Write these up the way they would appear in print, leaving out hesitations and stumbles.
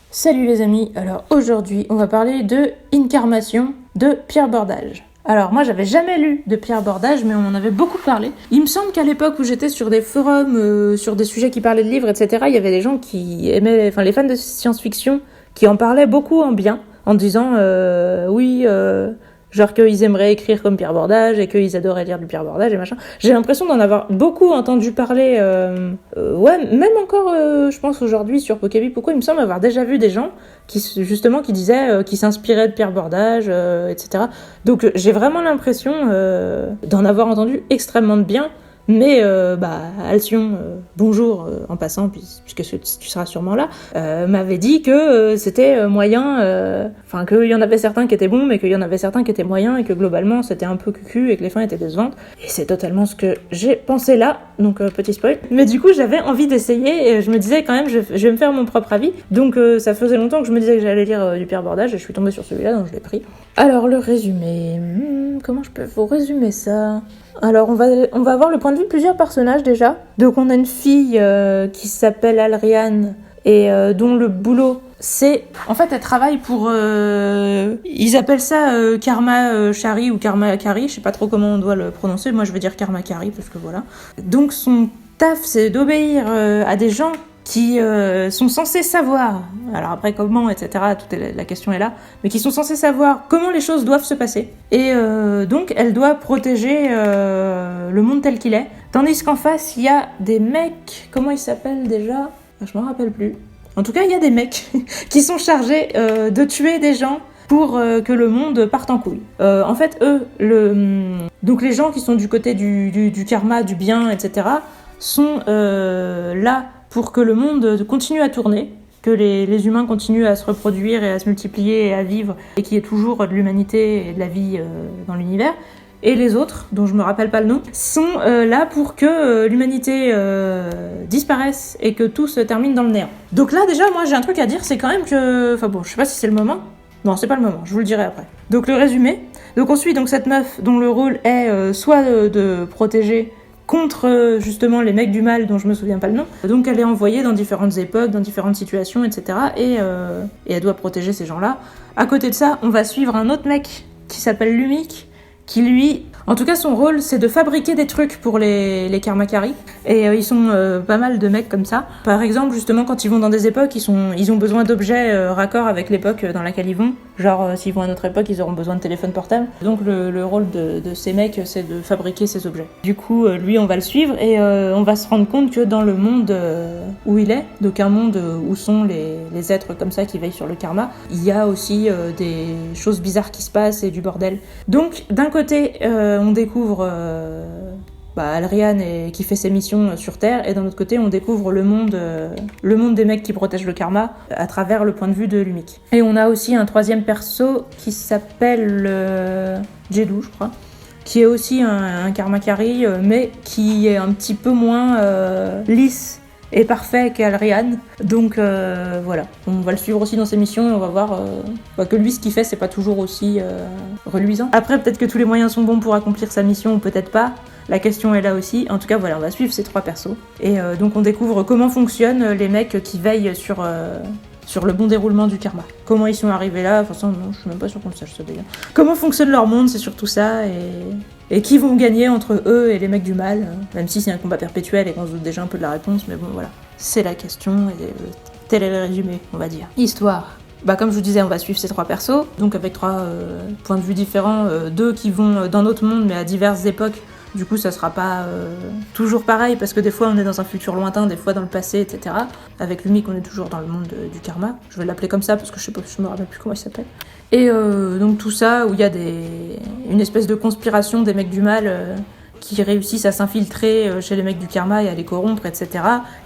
Salut les amis, alors aujourd'hui on va parler de Incarnation de Pierre Bordage. Alors moi j'avais jamais lu de Pierre Bordage mais on en avait beaucoup parlé. Il me semble qu'à l'époque où j'étais sur des forums, sur des sujets qui parlaient de livres, etc., il y avait des gens qui aimaient, enfin les fans de science-fiction qui en parlaient beaucoup en bien, en disant genre qu'ils aimeraient écrire comme Pierre Bordage et qu'ils adoraient lire du Pierre Bordage et machin. J'ai l'impression d'en avoir beaucoup entendu parler, même encore, je pense aujourd'hui sur Pokébip. Pourquoi il me semble avoir déjà vu des gens qui disaient qu'ils s'inspiraient de Pierre Bordage, etc. Donc j'ai vraiment l'impression d'en avoir entendu extrêmement de bien. Mais Alcyon, bonjour en passant, puisque tu seras sûrement là, m'avait dit que c'était moyen, qu'il y en avait certains qui étaient bons, mais qu'il y en avait certains qui étaient moyens, et que globalement c'était un peu cucu et que les fins étaient décevantes. Et c'est totalement ce que j'ai pensé là, donc petit spoil. Mais du coup j'avais envie d'essayer, et je me disais quand même, je vais me faire mon propre avis. Donc ça faisait longtemps que je me disais que j'allais lire du Pierre Bordage, et je suis tombée sur celui-là, donc je l'ai pris. Alors le résumé, comment je peux vous résumer ça ? Alors on va avoir le point de vue de plusieurs personnages déjà. Donc on a une fille qui s'appelle Alriane et dont le boulot c'est... En fait elle travaille pour... ils appellent ça Karma Chari ou Karma Kari, je sais pas trop comment on doit le prononcer, moi je veux dire Karma Kari parce que voilà. Donc son taf c'est d'obéir à des gens qui sont censés savoir, alors après comment, etc., la question est là, mais qui sont censés savoir comment les choses doivent se passer. Et donc elle doit protéger le monde tel qu'il est. Tandis qu'en face, il y a des mecs, comment ils s'appellent déjà ? Je m'en rappelle plus. En tout cas, il y a des mecs qui sont chargés de tuer des gens pour que le monde parte en couille. En fait, eux, donc les gens qui sont du côté du karma, du bien, etc., sont là pour que le monde continue à tourner, que les humains continuent à se reproduire et à se multiplier et à vivre, et qu'il y ait toujours de l'humanité et de la vie dans l'univers. Et les autres, dont je me rappelle pas le nom, sont là pour que l'humanité disparaisse et que tout se termine dans le néant. Donc là déjà, moi j'ai un truc à dire, c'est quand même que... Enfin bon, je sais pas si c'est le moment. Non, c'est pas le moment, je vous le dirai après. Donc le résumé. Donc on suit donc cette meuf dont le rôle est soit de protéger contre justement les mecs du mal dont je me souviens pas le nom. Donc elle est envoyée dans différentes époques, dans différentes situations, etc. Et elle doit protéger ces gens-là. À côté de ça, on va suivre un autre mec qui s'appelle Lumik, qui lui... En tout cas, son rôle, c'est de fabriquer des trucs pour les Karmakari. Et ils sont pas mal de mecs comme ça. Par exemple, justement, quand ils vont dans des époques, ils ont besoin d'objets raccords avec l'époque dans laquelle ils vont. Genre, s'ils vont à notre époque, ils auront besoin de téléphone portable. Donc, le rôle de ces mecs, c'est de fabriquer ces objets. Du coup, lui, on va le suivre et on va se rendre compte que dans le monde où il est, donc un monde où sont les êtres comme ça qui veillent sur le karma, il y a aussi des choses bizarres qui se passent et du bordel. Donc, d'un côté... on découvre Alriane qui fait ses missions sur Terre, et d'un autre côté on découvre le monde des mecs qui protègent le karma à travers le point de vue de Lumik. Et on a aussi un troisième perso qui s'appelle Jedou, je crois, qui est aussi un Karmakari, mais qui est un petit peu moins lisse et parfait qu'Alriane. Donc voilà, on va le suivre aussi dans ses missions et on va voir que lui, ce qu'il fait, c'est pas toujours aussi reluisant. Après, peut-être que tous les moyens sont bons pour accomplir sa mission ou peut-être pas. La question est là aussi. En tout cas, voilà, on va suivre ces trois persos. Et donc on découvre comment fonctionnent les mecs qui veillent sur le bon déroulement du karma. Comment ils sont arrivés là, enfin ça, non, je suis même pas sûre qu'on le sache, ça d'ailleurs. Comment fonctionne leur monde, c'est surtout ça, et qui vont gagner entre eux et les mecs du mal, même si c'est un combat perpétuel et qu'on se doute déjà un peu de la réponse, mais bon, voilà. C'est la question, et tel est le résumé, on va dire. Histoire. Comme je vous disais, on va suivre ces trois persos, donc avec trois points de vue différents, deux qui vont dans notre monde, mais à diverses époques. Du coup, ça sera pas toujours pareil, parce que des fois on est dans un futur lointain, des fois dans le passé, etc. Avec Lumik, on est toujours dans le monde du karma. Je vais l'appeler comme ça, parce que je me rappelle plus comment il s'appelle. Et donc tout ça, où il y a une espèce de conspiration des mecs du mal qui réussissent à s'infiltrer chez les mecs du karma et à les corrompre, etc.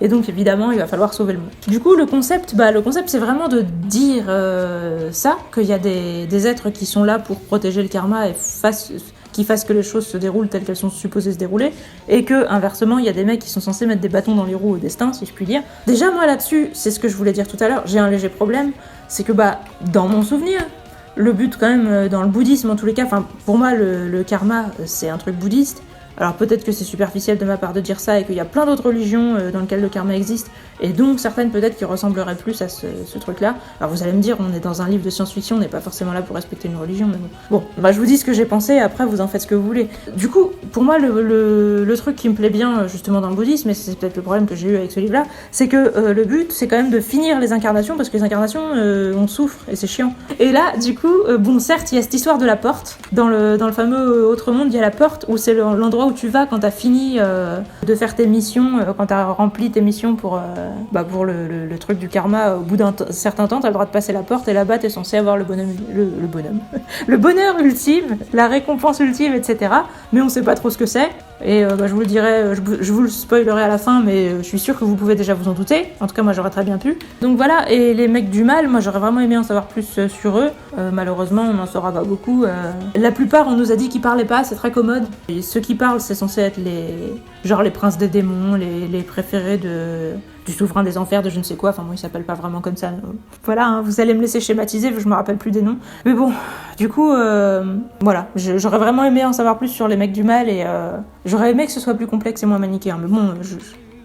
Et donc évidemment, il va falloir sauver le monde. Du coup, le concept c'est vraiment de dire ça, qu'il y a des êtres qui sont là pour protéger le karma et qui fassent que les choses se déroulent telles qu'elles sont supposées se dérouler, et que, inversement, il y a des mecs qui sont censés mettre des bâtons dans les roues au destin, si je puis dire. Déjà, moi, là-dessus, c'est ce que je voulais dire tout à l'heure, j'ai un léger problème, c'est que, dans mon souvenir, le but, quand même, dans le bouddhisme, en tous les cas, pour moi, le karma, c'est un truc bouddhiste, Alors peut-être que c'est superficiel de ma part de dire ça et qu'il y a plein d'autres religions dans lesquelles le karma existe, et donc certaines peut-être qui ressembleraient plus à ce truc-là. Alors vous allez me dire, on est dans un livre de science-fiction, on n'est pas forcément là pour respecter une religion, mais bon. Bon, bah je vous dis ce que j'ai pensé, après vous en faites ce que vous voulez. Du coup, pour moi, le truc qui me plaît bien justement dans le bouddhisme, et c'est peut-être le problème que j'ai eu avec ce livre-là, c'est que le but, c'est quand même de finir les incarnations, parce que les incarnations, on souffre, et c'est chiant. Et là, du coup, bon, certes, il y a cette histoire de la porte. Dans le fameux Autre Monde, il y a la porte, où c'est l'endroit où tu vas quand t'as fini de faire tes missions, quand t'as rempli tes missions pour le truc du karma. Au bout d'un certain temps, t'as le droit de passer la porte, et là-bas, t'es censé avoir le bonhomme, le bonheur ultime, la récompense ultime, etc. Mais on sait pas trop ce que c'est. Et je vous le dirai, je vous le spoilerai à la fin, mais je suis sûre que vous pouvez déjà vous en douter. En tout cas, moi, j'aurais très bien pu. Donc voilà, et les mecs du mal, moi, j'aurais vraiment aimé en savoir plus sur eux. Malheureusement, on n'en saura pas beaucoup. La plupart, on nous a dit qu'ils parlaient pas, c'est très commode. Et ceux qui parlent, c'est censé être les princes des démons, les préférés du souverain des enfers, de je ne sais quoi. Enfin, bon, ils s'appellent pas vraiment comme ça. Voilà, hein, vous allez me laisser schématiser, je me rappelle plus des noms. Mais bon, du coup, voilà, j'aurais vraiment aimé en savoir plus sur les mecs du mal, et j'aurais aimé que ce soit plus complexe et moins manichéen. Mais bon,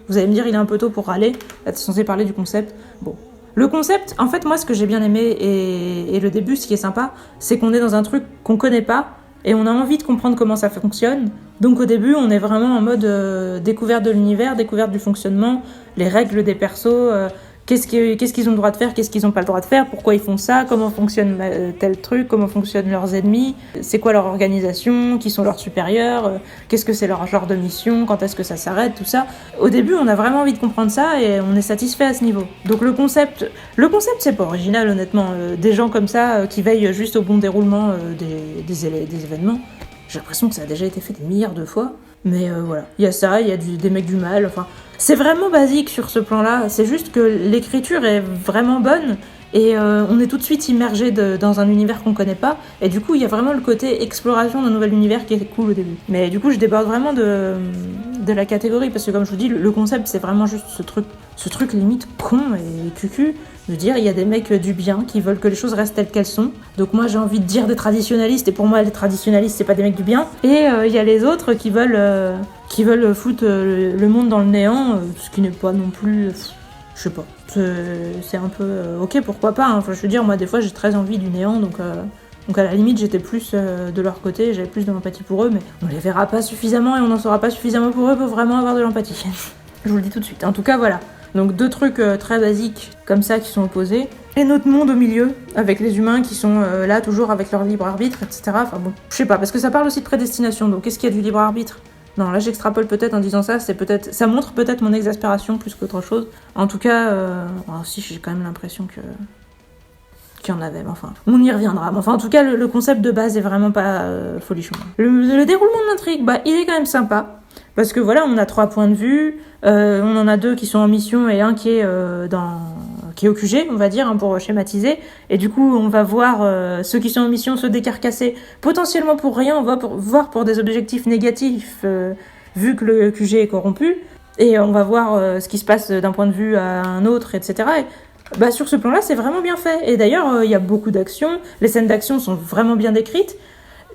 vous allez me dire, il est un peu tôt pour râler. Là, t'es censé parler du concept. Bon. Le concept, en fait, moi, ce que j'ai bien aimé, et le début, ce qui est sympa, c'est qu'on est dans un truc qu'on connaît pas, et on a envie de comprendre comment ça fonctionne. Donc au début, on est vraiment en mode découverte de l'univers, découverte du fonctionnement, les règles des persos, qu'est-ce qu'ils ont le droit de faire, qu'est-ce qu'ils n'ont pas le droit de faire, pourquoi ils font ça, comment fonctionne tel truc, comment fonctionnent leurs ennemis, c'est quoi leur organisation, qui sont leurs supérieurs, qu'est-ce que c'est leur genre de mission, quand est-ce que ça s'arrête, tout ça. Au début, on a vraiment envie de comprendre ça, et on est satisfait à ce niveau. Donc le concept c'est pas original, honnêtement. Des gens comme ça qui veillent juste au bon déroulement des événements. J'ai l'impression que ça a déjà été fait des milliards de fois. Mais voilà, il y a ça, il y a des mecs du mal, enfin... C'est vraiment basique sur ce plan-là, c'est juste que l'écriture est vraiment bonne, et on est tout de suite immergé dans un univers qu'on connaît pas, et du coup il y a vraiment le côté exploration d'un nouvel univers qui est cool au début. Mais du coup je déborde vraiment de la catégorie, parce que comme je vous dis, le concept c'est vraiment juste ce truc limite con et cucu, de dire il y a des mecs du bien qui veulent que les choses restent telles qu'elles sont. Donc moi j'ai envie de dire des traditionalistes, et pour moi les traditionalistes c'est pas des mecs du bien. Et il y a les autres qui veulent foutre le monde dans le néant, ce qui n'est pas non plus... je sais pas. C'est un peu... ok, pourquoi pas, hein. Enfin, je veux dire, moi des fois j'ai très envie du néant, donc à la limite j'étais plus de leur côté, j'avais plus de l'empathie pour eux, mais on les verra pas suffisamment, et on n'en saura pas suffisamment pour eux pour vraiment avoir de l'empathie. Je vous le dis tout de suite. En tout cas voilà. Donc 2 trucs très basiques comme ça qui sont opposés. Et notre monde au milieu, avec les humains qui sont là toujours avec leur libre arbitre, etc. Enfin bon, je sais pas, parce que ça parle aussi de prédestination, donc qu'est-ce qu'il y a du libre arbitre ? Non, là j'extrapole peut-être en disant ça, ça montre peut-être mon exaspération plus qu'autre chose. En tout cas, si j'ai quand même l'impression qu'il y en avait, mais enfin, on y reviendra. Mais enfin, en tout cas, le concept de base est vraiment pas folichon. Le déroulement de l'intrigue, il est quand même sympa. Parce que voilà, on a 3 points de vue, on en a 2 qui sont en mission et un qui est au QG, on va dire, hein, pour schématiser. Et du coup, on va voir ceux qui sont en mission se décarcasser, potentiellement pour rien, on va voir pour des objectifs négatifs, vu que le QG est corrompu. Et on va voir ce qui se passe d'un point de vue à un autre, etc. Et, sur ce plan-là, c'est vraiment bien fait. Et d'ailleurs, il y a beaucoup d'actions, les scènes d'action sont vraiment bien décrites.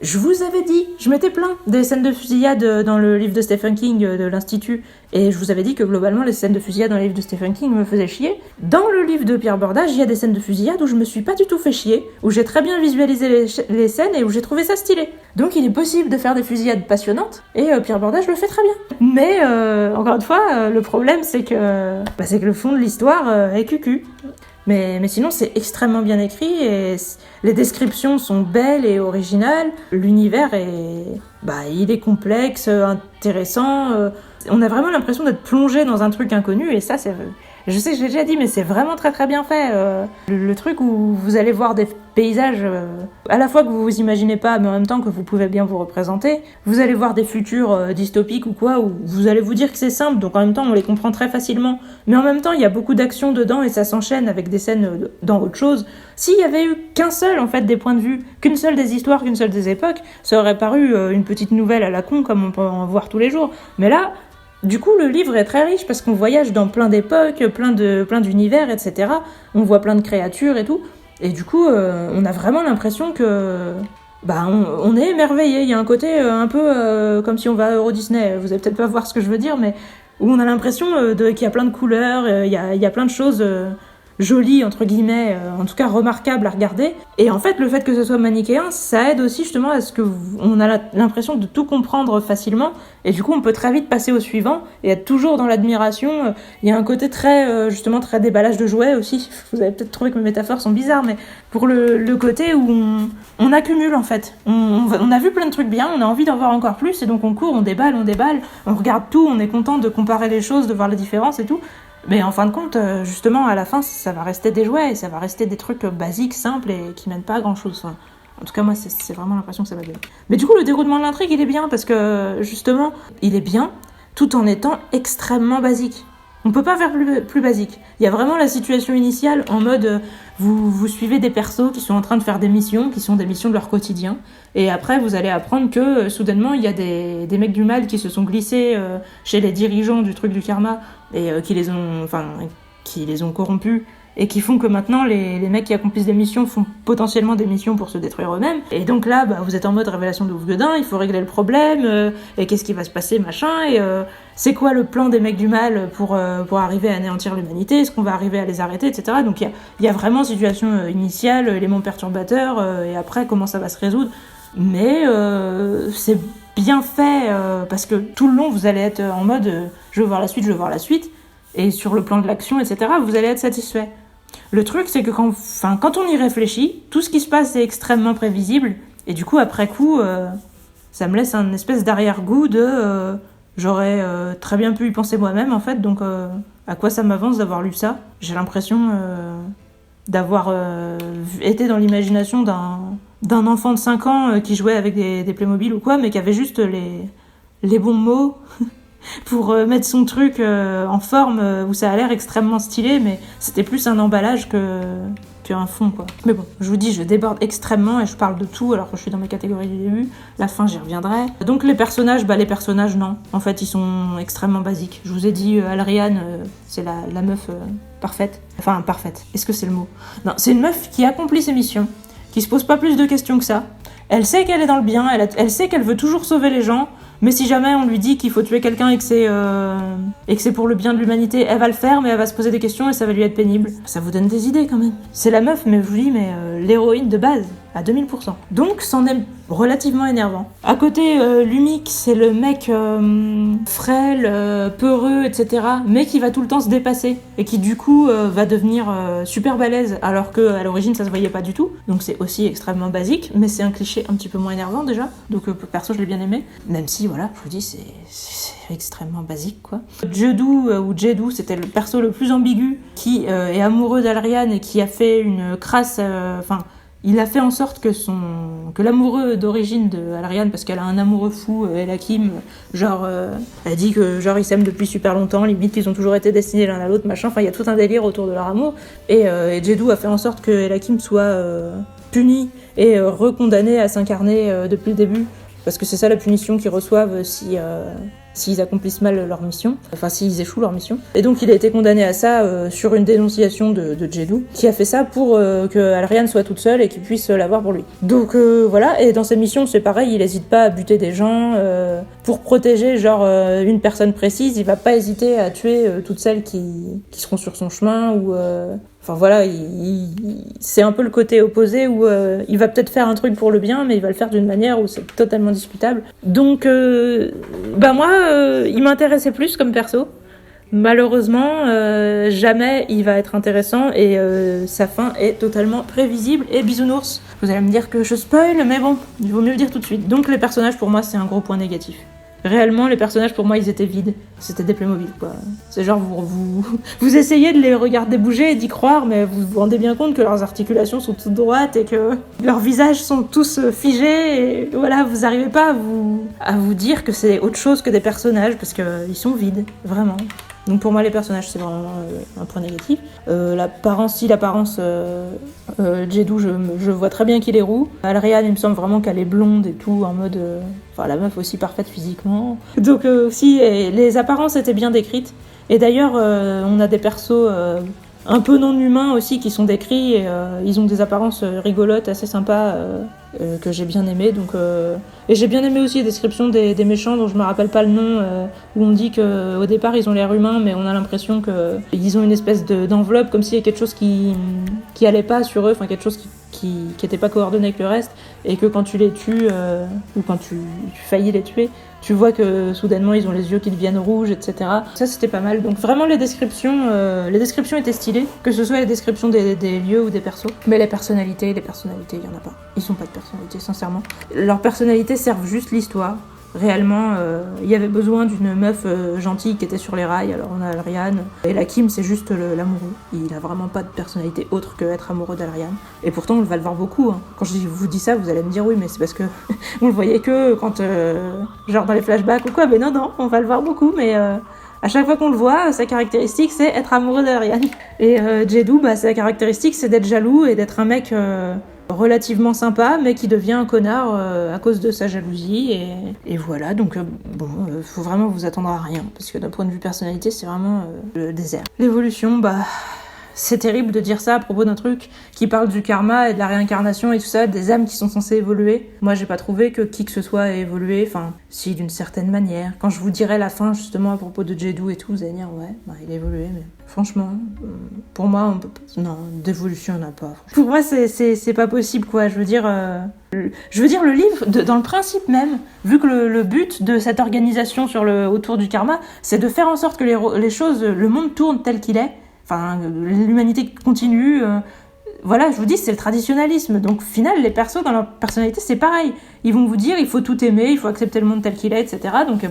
Je vous avais dit, je m'étais plaint des scènes de fusillade dans le livre de Stephen King de l'Institut, et je vous avais dit que globalement les scènes de fusillade dans le livre de Stephen King me faisaient chier. Dans le livre de Pierre Bordage, il y a des scènes de fusillade où je me suis pas du tout fait chier, où j'ai très bien visualisé les scènes et où j'ai trouvé ça stylé. Donc il est possible de faire des fusillades passionnantes, et Pierre Bordage le fait très bien. Mais encore une fois, le problème c'est que le fond de l'histoire est cucu. Mais sinon, c'est extrêmement bien écrit, et les descriptions sont belles et originales. L'univers il est complexe, intéressant. On a vraiment l'impression d'être plongé dans un truc inconnu, et ça, je sais que je l'ai déjà dit, mais c'est vraiment très très bien fait. Le truc où vous allez voir des paysages à la fois que vous vous imaginez pas, mais en même temps que vous pouvez bien vous représenter. Vous allez voir des futurs dystopiques ou quoi, où vous allez vous dire que c'est simple, donc en même temps on les comprend très facilement. Mais en même temps, il y a beaucoup d'action dedans, et ça s'enchaîne avec des scènes dans autre chose. S'il y avait eu qu'un seul en fait des points de vue, qu'une seule des histoires, qu'une seule des époques, ça aurait paru une petite nouvelle à la con comme on peut en voir tous les jours. Mais là, du coup, le livre est très riche parce qu'on voyage dans plein d'époques, plein d'univers, etc. On voit plein de créatures et tout. Et du coup, on a vraiment l'impression que on est émerveillé. Il y a un côté un peu comme si on va à Euro Disney. Vous allez peut-être pas voir ce que je veux dire, mais où on a l'impression qu'il y a plein de couleurs, il y a plein de choses jolies, entre guillemets, en tout cas remarquables à regarder. Et en fait, le fait que ce soit manichéen, ça aide aussi justement à ce qu'on a l'impression de tout comprendre facilement. Et du coup, on peut très vite passer au suivant et être toujours dans l'admiration. Il y a un côté très, justement, très déballage de jouets aussi. Vous avez peut-être trouvé que mes métaphores sont bizarres, mais pour le côté où on accumule en fait. On a vu plein de trucs bien, on a envie d'en voir encore plus, et donc on court, on déballe, on regarde tout, on est content de comparer les choses, de voir les différences et tout. Mais en fin de compte, justement, à la fin, ça va rester des jouets, et ça va rester des trucs basiques, simples, et qui mènent pas à grand-chose. Enfin, en tout cas, moi, c'est vraiment l'impression que ça va donner. Mais du coup, le déroulement de l'intrigue, il est bien, parce que, justement, il est bien, tout en étant extrêmement basique. On peut pas faire plus basique. Il y a vraiment la situation initiale, en mode, vous suivez des persos qui sont en train de faire des missions, qui sont des missions de leur quotidien, et après, vous allez apprendre que, soudainement, il y a des mecs du mal qui se sont glissés chez les dirigeants du truc du karma, et qui les ont corrompus, et qui font que maintenant les mecs qui accomplissent des missions font potentiellement des missions pour se détruire eux-mêmes. Et donc là, vous êtes en mode révélation de ouf Gueudin, il faut régler le problème, et qu'est-ce qui va se passer, machin, et c'est quoi le plan des mecs du mal pour arriver à anéantir l'humanité, est-ce qu'on va arriver à les arrêter, etc. Donc il y a vraiment situation initiale, éléments perturbateurs, et après comment ça va se résoudre. Mais c'est bien fait, parce que tout le long, vous allez être en mode je veux voir la suite, et sur le plan de l'action, etc., vous allez être satisfait. Le truc, c'est que quand on y réfléchit, tout ce qui se passe est extrêmement prévisible, et du coup, après coup, ça me laisse un espèce d'arrière-goût de j'aurais très bien pu y penser moi-même, en fait, donc à quoi ça m'avance d'avoir lu ça ? J'ai l'impression d'avoir été dans l'imagination d'un enfant de 5 ans qui jouait avec des Playmobil ou quoi, mais qui avait juste les bons mots pour mettre son truc en forme où ça a l'air extrêmement stylé, mais c'était plus un emballage qu'un fond, quoi. Mais bon, je vous dis, je déborde extrêmement et je parle de tout alors que je suis dans mes catégories du début. La fin, j'y reviendrai. Donc les personnages, non. En fait, ils sont extrêmement basiques. Je vous ai dit, Alriane, c'est la meuf parfaite. Enfin, parfaite. Est-ce que c'est le mot ? Non, c'est une meuf qui accomplit ses missions, qui se pose pas plus de questions que ça. Elle sait qu'elle est dans le bien, elle sait qu'elle veut toujours sauver les gens, mais si jamais on lui dit qu'il faut tuer quelqu'un et que c'est pour le bien de l'humanité, elle va le faire, mais elle va se poser des questions et ça va lui être pénible. Ça vous donne des idées quand même. C'est la meuf, mais je vous dis, l'héroïne de base, à 2000%. Donc, c'en est relativement énervant. À côté, Lumik, c'est le mec frêle, peureux, etc., mais qui va tout le temps se dépasser, et qui du coup va devenir super balèze, alors qu'à l'origine ça se voyait pas du tout. Donc c'est aussi extrêmement basique, mais c'est un cliché un petit peu moins énervant déjà, donc perso je l'ai bien aimé, même si voilà, je vous dis, c'est extrêmement basique, quoi. Jedou, c'était le perso le plus ambigu, qui est amoureux d'Alriane et qui a fait une crasse, il a fait en sorte que l'amoureux d'origine de Alriane, parce qu'elle a un amoureux fou, Elakim, elle dit que ils s'aiment depuis super longtemps, limite ils ont toujours été destinés l'un à l'autre, machin, il y a tout un délire autour de leur amour, et Jedou a fait en sorte que Elakim soit puni et recondamné à s'incarner depuis le début, parce que c'est ça la punition qu'ils reçoivent s'ils accomplissent mal leur mission, s'ils échouent leur mission. Et donc il a été condamné à ça sur une dénonciation de Jedou, qui a fait ça pour que Alriane soit toute seule et qu'il puisse l'avoir pour lui. Donc voilà, et dans ses missions c'est pareil, il hésite pas à buter des gens, pour protéger une personne précise, il va pas hésiter à tuer toutes celles qui seront sur son chemin, ou... c'est un peu le côté opposé où il va peut-être faire un truc pour le bien, mais il va le faire d'une manière où c'est totalement discutable. Donc, moi, il m'intéressait plus comme perso. Malheureusement, jamais il va être intéressant et sa fin est totalement prévisible et bisounours. Vous allez me dire que je spoil, mais bon, il vaut mieux le dire tout de suite. Donc les personnages, pour moi, c'est un gros point négatif. Réellement, les personnages, pour moi, ils étaient vides. C'était des Playmobil, quoi. C'est genre, vous essayez de les regarder bouger et d'y croire, mais vous vous rendez bien compte que leurs articulations sont toutes droites et que leurs visages sont tous figés. Et voilà, vous n'arrivez pas à vous dire que c'est autre chose que des personnages, parce qu'ils sont vides, vraiment. Donc pour moi, les personnages, c'est vraiment un point négatif. L'apparence, Jedou, je vois très bien qu'il est roux. Alriane, il me semble vraiment qu'elle est blonde et tout, en mode... la meuf aussi parfaite physiquement. Donc aussi, les apparences étaient bien décrites. Et d'ailleurs, on a des persos un peu non humains aussi qui sont décrits. Et ils ont des apparences rigolotes, assez sympas. que j'ai bien aimé. Donc, et j'ai bien aimé aussi les descriptions des méchants dont je me rappelle pas le nom, où on dit qu'au départ ils ont l'air humains, mais on a l'impression qu'ils ont une espèce d'enveloppe, comme s'il y avait quelque chose qui allait pas sur eux, enfin quelque chose qui était pas coordonné avec le reste, et que quand tu les tues, ou quand tu faillis les tuer, tu vois que soudainement ils ont les yeux qui deviennent rouges, etc. Ça c'était pas mal. Donc vraiment les descriptions étaient stylées, que ce soit les descriptions des lieux ou des persos. Mais les personnalités, il y en a pas. Ils ont pas de personnalité, sincèrement. Leurs personnalités servent juste l'histoire. Réellement, il y avait besoin d'une meuf gentille qui était sur les rails, alors on a Alriane. Et la Kim, c'est juste l'amoureux. Il a vraiment pas de personnalité autre que être amoureux d'Alriane. Et pourtant, on va le voir beaucoup. Hein. Quand je vous dis ça, vous allez me dire oui, mais c'est parce que on le voyait que quand, genre dans les flashbacks ou quoi. Mais non, on va le voir beaucoup, mais à chaque fois qu'on le voit, sa caractéristique, c'est être amoureux d'Alriane. Et Jedou, sa caractéristique, c'est d'être jaloux et d'être un mec relativement sympa, mais qui devient un connard à cause de sa jalousie. Et voilà, donc faut vraiment vous attendre à rien, parce que d'un point de vue personnalité, c'est vraiment le désert. L'évolution, c'est terrible de dire ça à propos d'un truc qui parle du karma et de la réincarnation et tout ça, des âmes qui sont censées évoluer. Moi, j'ai pas trouvé que qui que ce soit ait évolué, enfin, si, d'une certaine manière. Quand je vous dirai la fin, justement, à propos de Jedou et tout, vous allez dire, ouais, il a évolué, mais franchement, pour moi, on peut pas... Non, d'évolution, on n'a pas. Pour moi, c'est pas possible, quoi. Je veux dire, le livre, dans le principe même, vu que le but de cette organisation autour du karma, c'est de faire en sorte que les choses, le monde tourne tel qu'il est. Enfin, l'humanité continue. Voilà, je vous dis, c'est le traditionnalisme. Donc, au final, les persos, dans leur personnalité, c'est pareil. Ils vont vous dire, il faut tout aimer, il faut accepter le monde tel qu'il est, etc. Donc,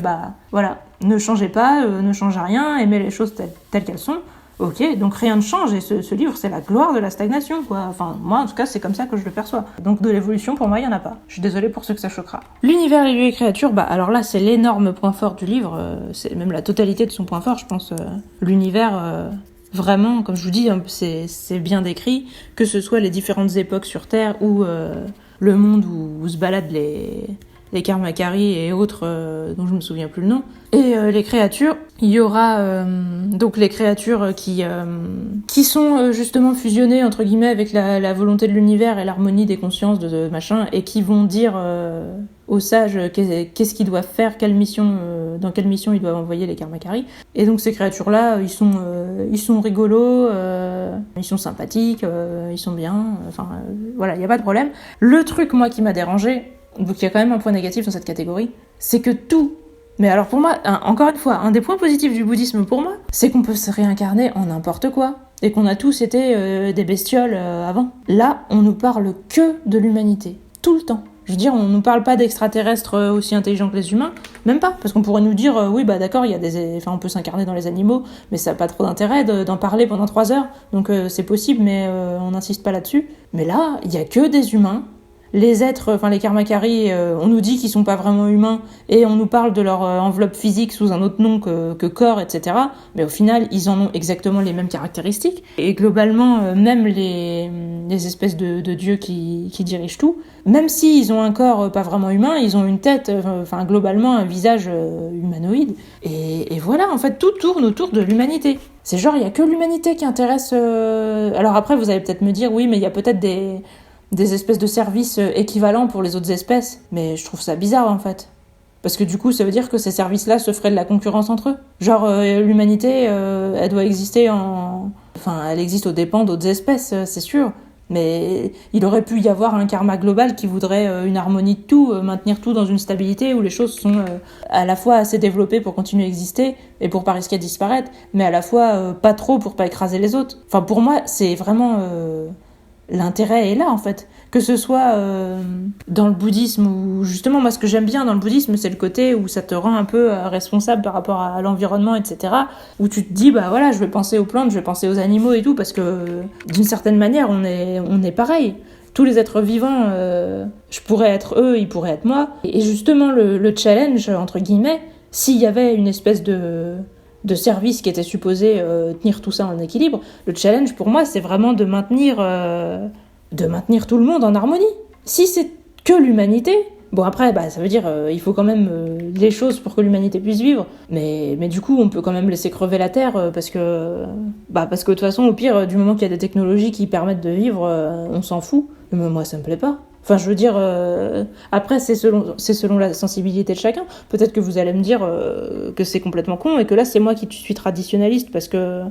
voilà. Ne changez pas, ne changez rien, aimez les choses telles qu'elles sont. Ok, donc rien ne change. Et ce livre, c'est la gloire de la stagnation, quoi. Enfin, moi, en tout cas, c'est comme ça que je le perçois. Donc, de l'évolution, pour moi, il n'y en a pas. Je suis désolée pour ceux que ça choquera. L'univers, les lieux et créatures, alors là, c'est l'énorme point fort du livre. C'est même la totalité de son point fort, je pense. L'univers... Vraiment, comme je vous dis, c'est bien décrit, que ce soit les différentes époques sur Terre ou le monde où se baladent les Karmakari et autres dont je me souviens plus le nom. Et les créatures, il y aura donc les créatures qui sont justement fusionnées entre guillemets avec la volonté de l'univers et l'harmonie des consciences de machin, et qui vont dire aux sages qu'est-ce qu'ils doivent faire, dans quelle mission ils doivent envoyer les Karmakari. Et donc ces créatures-là, ils sont rigolos, ils sont sympathiques, ils sont bien, voilà, il n'y a pas de problème. Le truc, moi, qui m'a dérangé, donc il y a quand même un point négatif dans cette catégorie, c'est que tout... Mais alors pour moi, encore une fois, un des points positifs du bouddhisme pour moi, c'est qu'on peut se réincarner en n'importe quoi, et qu'on a tous été des bestioles avant. Là, on nous parle que de l'humanité, tout le temps. Je veux dire, on nous parle pas d'extraterrestres aussi intelligents que les humains, même pas, parce qu'on pourrait nous dire, oui, d'accord, on peut s'incarner dans les animaux, mais ça n'a pas trop d'intérêt d'en parler pendant 3 heures, donc c'est possible, mais on n'insiste pas là-dessus. Mais là, il y a que des humains. Les êtres, les Karmakari, on nous dit qu'ils sont pas vraiment humains, et on nous parle de leur enveloppe physique sous un autre nom que corps, etc. Mais au final, ils en ont exactement les mêmes caractéristiques. Et globalement, même les espèces de dieux qui dirigent tout, même s'ils ont un corps pas vraiment humain, ils ont une tête, globalement un visage humanoïde. Et voilà, en fait, tout tourne autour de l'humanité. C'est genre, il y a que l'humanité qui intéresse... Alors après, vous allez peut-être me dire, oui, mais il y a peut-être des espèces de services équivalents pour les autres espèces. Mais je trouve ça bizarre, en fait. Parce que du coup, ça veut dire que ces services-là se feraient de la concurrence entre eux. Genre, l'humanité, elle doit exister elle existe aux dépens d'autres espèces, c'est sûr. Mais il aurait pu y avoir un karma global qui voudrait une harmonie de tout, maintenir tout dans une stabilité où les choses sont à la fois assez développées pour continuer à exister et pour pas risquer de disparaître, mais à la fois pas trop pour pas écraser les autres. Enfin, pour moi, c'est vraiment... l'intérêt est là, en fait. Que ce soit dans le bouddhisme, ou justement, moi, ce que j'aime bien dans le bouddhisme, c'est le côté où ça te rend un peu responsable par rapport à l'environnement, etc. Où tu te dis, je vais penser aux plantes, je vais penser aux animaux et tout, parce que d'une certaine manière, on est pareil. Tous les êtres vivants, je pourrais être eux, ils pourraient être moi. Et justement, le challenge, entre guillemets, s'il y avait une espèce de service qui était supposé tenir tout ça en équilibre, le challenge pour moi, c'est vraiment de maintenir tout le monde en harmonie. Si c'est que l'humanité, bon après, ça veut dire il faut quand même les choses pour que l'humanité puisse vivre, mais du coup, on peut quand même laisser crever la Terre parce que de toute façon, au pire, du moment qu'il y a des technologies qui permettent de vivre, on s'en fout. Mais moi, ça me plaît pas. Enfin, je veux dire, après, c'est selon la sensibilité de chacun. Peut-être que vous allez me dire que c'est complètement con et que là, c'est moi qui suis traditionnaliste parce que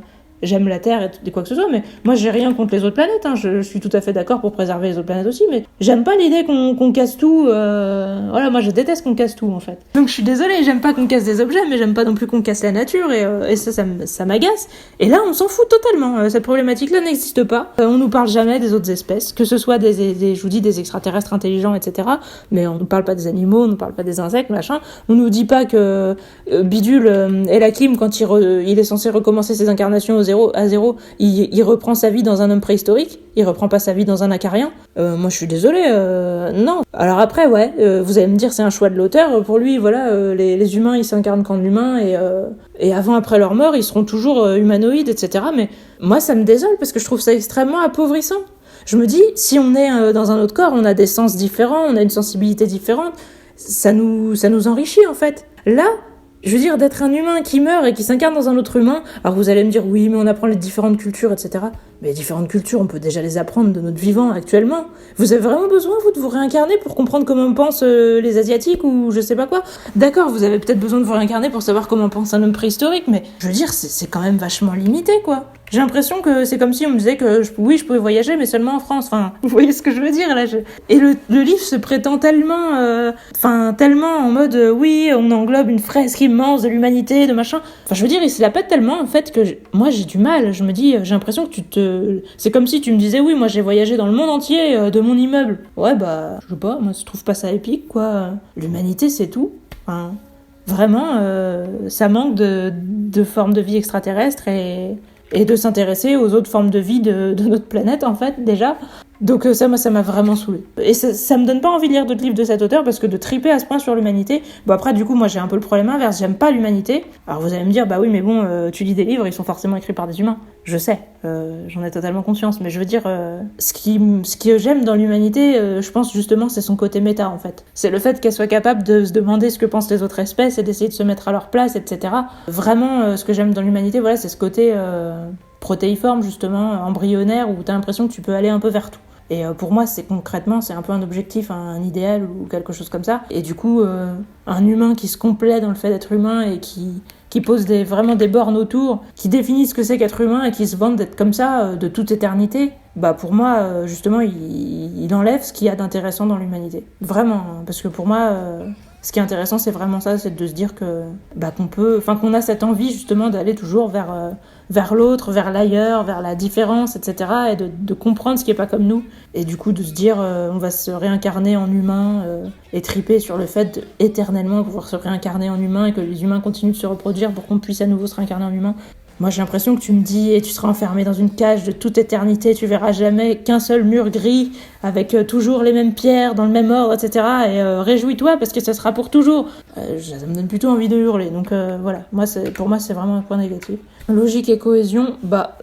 j'aime la Terre et quoi que ce soit, mais moi j'ai rien contre les autres planètes, hein. Je suis tout à fait d'accord pour préserver les autres planètes aussi, mais j'aime pas l'idée qu'on casse tout, voilà, moi je déteste qu'on casse tout en fait. Donc je suis désolée, j'aime pas qu'on casse des objets, mais j'aime pas non plus qu'on casse la nature, et ça m'agace. Et là on s'en fout totalement, cette problématique-là n'existe pas. On nous parle jamais des autres espèces, que ce soit je vous dis, des extraterrestres intelligents, etc., mais on nous parle pas des animaux, on nous parle pas des insectes, machin. On nous dit pas que Bidule El Hakim, quand il est censé recommencer ses incarnations à zéro, il reprend sa vie dans un homme préhistorique, il reprend pas sa vie dans un acarien. Moi je suis désolée, non. Alors après, ouais, vous allez me dire c'est un choix de l'auteur, pour lui, voilà, les humains ils s'incarnent qu'en humains, et avant, après leur mort, ils seront toujours humanoïdes, etc. Mais moi ça me désole parce que je trouve ça extrêmement appauvrissant. Je me dis, si on est dans un autre corps, on a des sens différents, on a une sensibilité différente, ça nous enrichit en fait. Là, je veux dire, d'être un humain qui meurt et qui s'incarne dans un autre humain, alors vous allez me dire, oui, mais on apprend les différentes cultures, etc. Mais les différentes cultures, on peut déjà les apprendre de notre vivant actuellement. Vous avez vraiment besoin, vous, de vous réincarner pour comprendre comment pensent les Asiatiques ou je sais pas quoi? D'accord, vous avez peut-être besoin de vous réincarner pour savoir comment pense un homme préhistorique, mais je veux dire, c'est quand même vachement limité, quoi. J'ai l'impression que c'est comme si on me disait que oui, je pouvais voyager, mais seulement en France. Enfin, vous voyez ce que je veux dire là. Et le livre se prétend tellement, tellement en mode oui, on englobe une fresque immense de l'humanité, de machin. Enfin, je veux dire, il se la pète tellement en fait que moi j'ai du mal. Je me dis, j'ai l'impression que c'est comme si tu me disais oui, moi j'ai voyagé dans le monde entier de mon immeuble. Ouais, bah, je sais pas, moi je trouve pas ça épique quoi. L'humanité c'est tout. Enfin, vraiment, ça manque de formes de vie extraterrestres et de s'intéresser aux autres formes de vie de notre planète, en fait, déjà. Donc ça, moi, ça m'a vraiment saoulée. Et ça me donne pas envie de lire d'autres livres de cet auteur, parce que de triper à ce point sur l'humanité... Bon, après, du coup, moi, j'ai un peu le problème inverse, j'aime pas l'humanité. Alors vous allez me dire, bah oui, mais bon, tu lis des livres, ils sont forcément écrits par des humains. Je sais, j'en ai totalement conscience, mais je veux dire, ce que j'aime dans l'humanité, je pense justement, c'est son côté méta, en fait. C'est le fait qu'elle soit capable de se demander ce que pensent les autres espèces et d'essayer de se mettre à leur place, etc. Vraiment, ce que j'aime dans l'humanité, voilà, c'est ce côté protéiforme, justement, embryonnaire, où t'as l'impression que tu peux aller un peu vers tout. Et pour moi, c'est un peu un objectif, un idéal ou quelque chose comme ça. Et du coup, un humain qui se complaît dans le fait d'être humain et qui pose vraiment des bornes autour, qui définit ce que c'est qu'être humain et qui se vante d'être comme ça de toute éternité, bah pour moi, justement, il enlève ce qu'il y a d'intéressant dans l'humanité. Vraiment, hein, parce que pour moi... ce qui est intéressant, c'est vraiment ça, c'est de se dire que qu'on a cette envie justement d'aller toujours vers l'autre, vers l'ailleurs, vers la différence, etc. Et de comprendre ce qui est pas comme nous. Et du coup, de se dire, on va se réincarner en humain et triper sur le fait d'éternellement pouvoir se réincarner en humain et que les humains continuent de se reproduire pour qu'on puisse à nouveau se réincarner en humain. Moi, j'ai l'impression que tu me dis, et tu seras enfermé dans une cage de toute éternité, tu verras jamais qu'un seul mur gris, avec toujours les mêmes pierres, dans le même ordre, etc. Et réjouis-toi, parce que ça sera pour toujours. Ça me donne plutôt envie de hurler. Donc voilà, pour moi, c'est vraiment un point négatif. Logique et cohésion,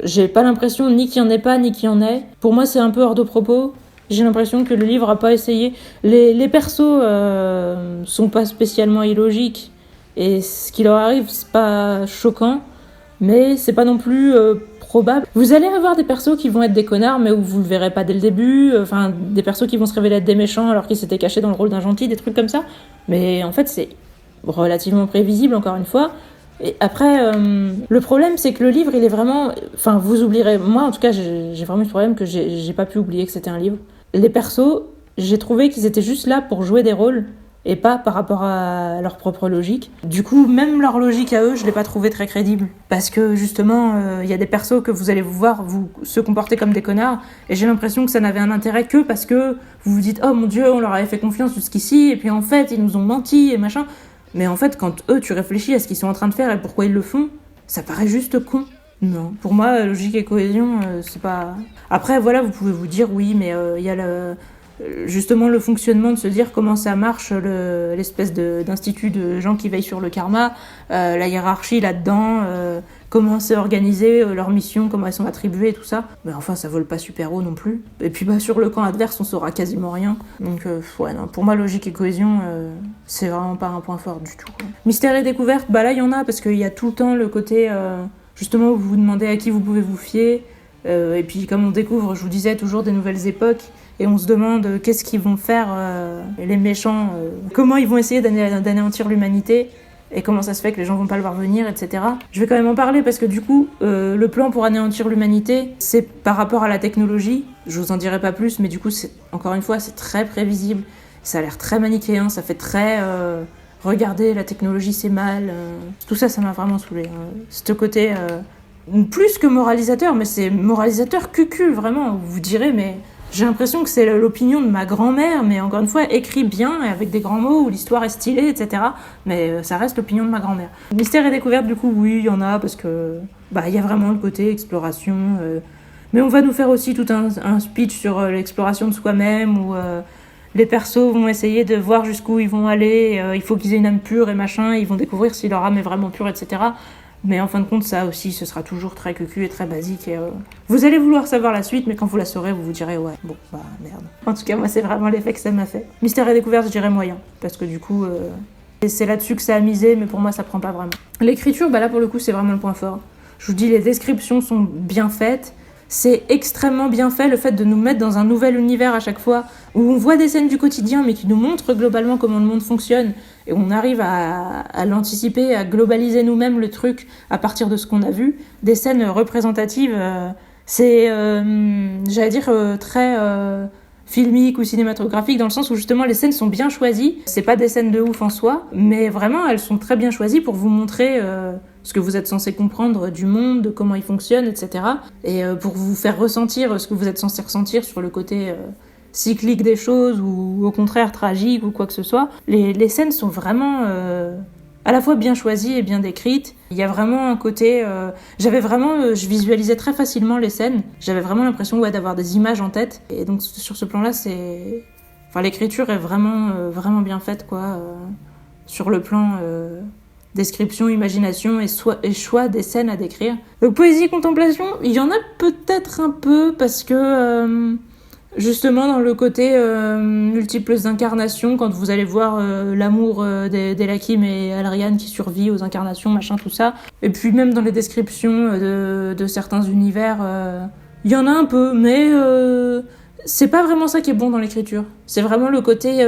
j'ai pas l'impression ni qu'il y en ait pas, ni qu'il y en ait. Pour moi, c'est un peu hors de propos. J'ai l'impression que le livre a pas essayé. Les persos sont pas spécialement illogiques. Et ce qui leur arrive, c'est pas choquant. Mais c'est pas non plus probable. Vous allez avoir des persos qui vont être des connards, mais où vous le verrez pas dès le début. Enfin, des persos qui vont se révéler être des méchants alors qu'ils s'étaient cachés dans le rôle d'un gentil, des trucs comme ça. Mais en fait, c'est relativement prévisible, encore une fois. Et après, le problème, c'est que le livre, il est vraiment... Enfin, vous oublierez... Moi, en tout cas, j'ai vraiment eu ce problème que j'ai pas pu oublier que c'était un livre. Les persos, j'ai trouvé qu'ils étaient juste là pour jouer des rôles et pas par rapport à leur propre logique. Du coup, même leur logique à eux, je l'ai pas trouvé très crédible. Parce que, justement, y a des persos que vous allez vous voir vous se comporter comme des connards, et j'ai l'impression que ça n'avait un intérêt que parce que vous vous dites « Oh mon Dieu, on leur avait fait confiance jusqu'ici, et puis en fait, ils nous ont menti, et machin. » Mais en fait, quand eux, tu réfléchis à ce qu'ils sont en train de faire et pourquoi ils le font, ça paraît juste con. Non, pour moi, logique et cohésion, c'est pas... Après, voilà, vous pouvez vous dire « Oui, mais y a justement le fonctionnement de se dire comment ça marche, l'espèce d'institut de gens qui veillent sur le karma, la hiérarchie là-dedans, comment c'est organisé, leurs missions, comment elles sont attribuées et tout ça. Mais enfin, ça vole pas super haut non plus. Et puis sur le camp adverse, on saura quasiment rien. Donc ouais, non, pour moi, logique et cohésion, c'est vraiment pas un point fort du tout. Mystère et découverte, là il y en a, parce qu'il y a tout le temps le côté, justement, où vous vous demandez à qui vous pouvez vous fier. Et puis comme on découvre, je vous disais, toujours des nouvelles époques, et on se demande qu'est-ce qu'ils vont faire les méchants, comment ils vont essayer d'anéantir l'humanité, et comment ça se fait que les gens vont pas le voir venir, etc. Je vais quand même en parler parce que du coup, le plan pour anéantir l'humanité, c'est par rapport à la technologie. Je vous en dirai pas plus, mais du coup, encore une fois, c'est très prévisible. Ça a l'air très manichéen, ça fait très... regardez, la technologie c'est mal. Tout ça, ça m'a vraiment saoulée. Ce côté... plus que moralisateur, mais c'est moralisateur cucu, vraiment. Vous direz, mais j'ai l'impression que c'est l'opinion de ma grand-mère, mais encore une fois, écrit bien, et avec des grands mots, où l'histoire est stylée, etc. Mais ça reste l'opinion de ma grand-mère. Mystère et découverte, du coup, oui, il y en a, parce que il y a vraiment le côté exploration. Mais on va nous faire aussi tout un speech sur l'exploration de soi-même, où les persos vont essayer de voir jusqu'où ils vont aller, il faut qu'ils aient une âme pure et machin, ils vont découvrir si leur âme est vraiment pure, etc. Mais en fin de compte, ça aussi, ce sera toujours très cucu et très basique. Et, vous allez vouloir savoir la suite, mais quand vous la saurez, vous vous direz, ouais, bon, merde. En tout cas, moi, c'est vraiment l'effet que ça m'a fait. Mystère et découverte, je dirais moyen. Parce que du coup, c'est là-dessus que ça a misé, mais pour moi, ça prend pas vraiment. L'écriture, là, pour le coup, c'est vraiment le point fort. Je vous dis, les descriptions sont bien faites. C'est extrêmement bien fait, le fait de nous mettre dans un nouvel univers à chaque fois, où on voit des scènes du quotidien, mais qui nous montrent globalement comment le monde fonctionne, et on arrive à l'anticiper, à globaliser nous-mêmes le truc à partir de ce qu'on a vu. Des scènes représentatives, c'est, j'allais dire, très filmique ou cinématographique, dans le sens où justement les scènes sont bien choisies. C'est pas des scènes de ouf en soi, mais vraiment elles sont très bien choisies pour vous montrer ce que vous êtes censé comprendre du monde, de comment il fonctionne, etc. Et pour vous faire ressentir ce que vous êtes censé ressentir sur le côté cyclique des choses, ou au contraire tragique, ou quoi que ce soit. Les scènes sont vraiment à la fois bien choisies et bien décrites. Il y a vraiment un côté... je visualisais très facilement les scènes. J'avais vraiment l'impression d'avoir des images en tête. Et donc sur ce plan-là, l'écriture est vraiment bien faite, quoi. Sur le plan... description, imagination et choix des scènes à décrire. Donc poésie, contemplation, il y en a peut-être un peu parce que justement dans le côté multiples incarnations, quand vous allez voir l'amour d'Elakim et Alriane qui survit aux incarnations, machin, tout ça. Et puis même dans les descriptions de certains univers, il y en a un peu, mais c'est pas vraiment ça qui est bon dans l'écriture. C'est vraiment le côté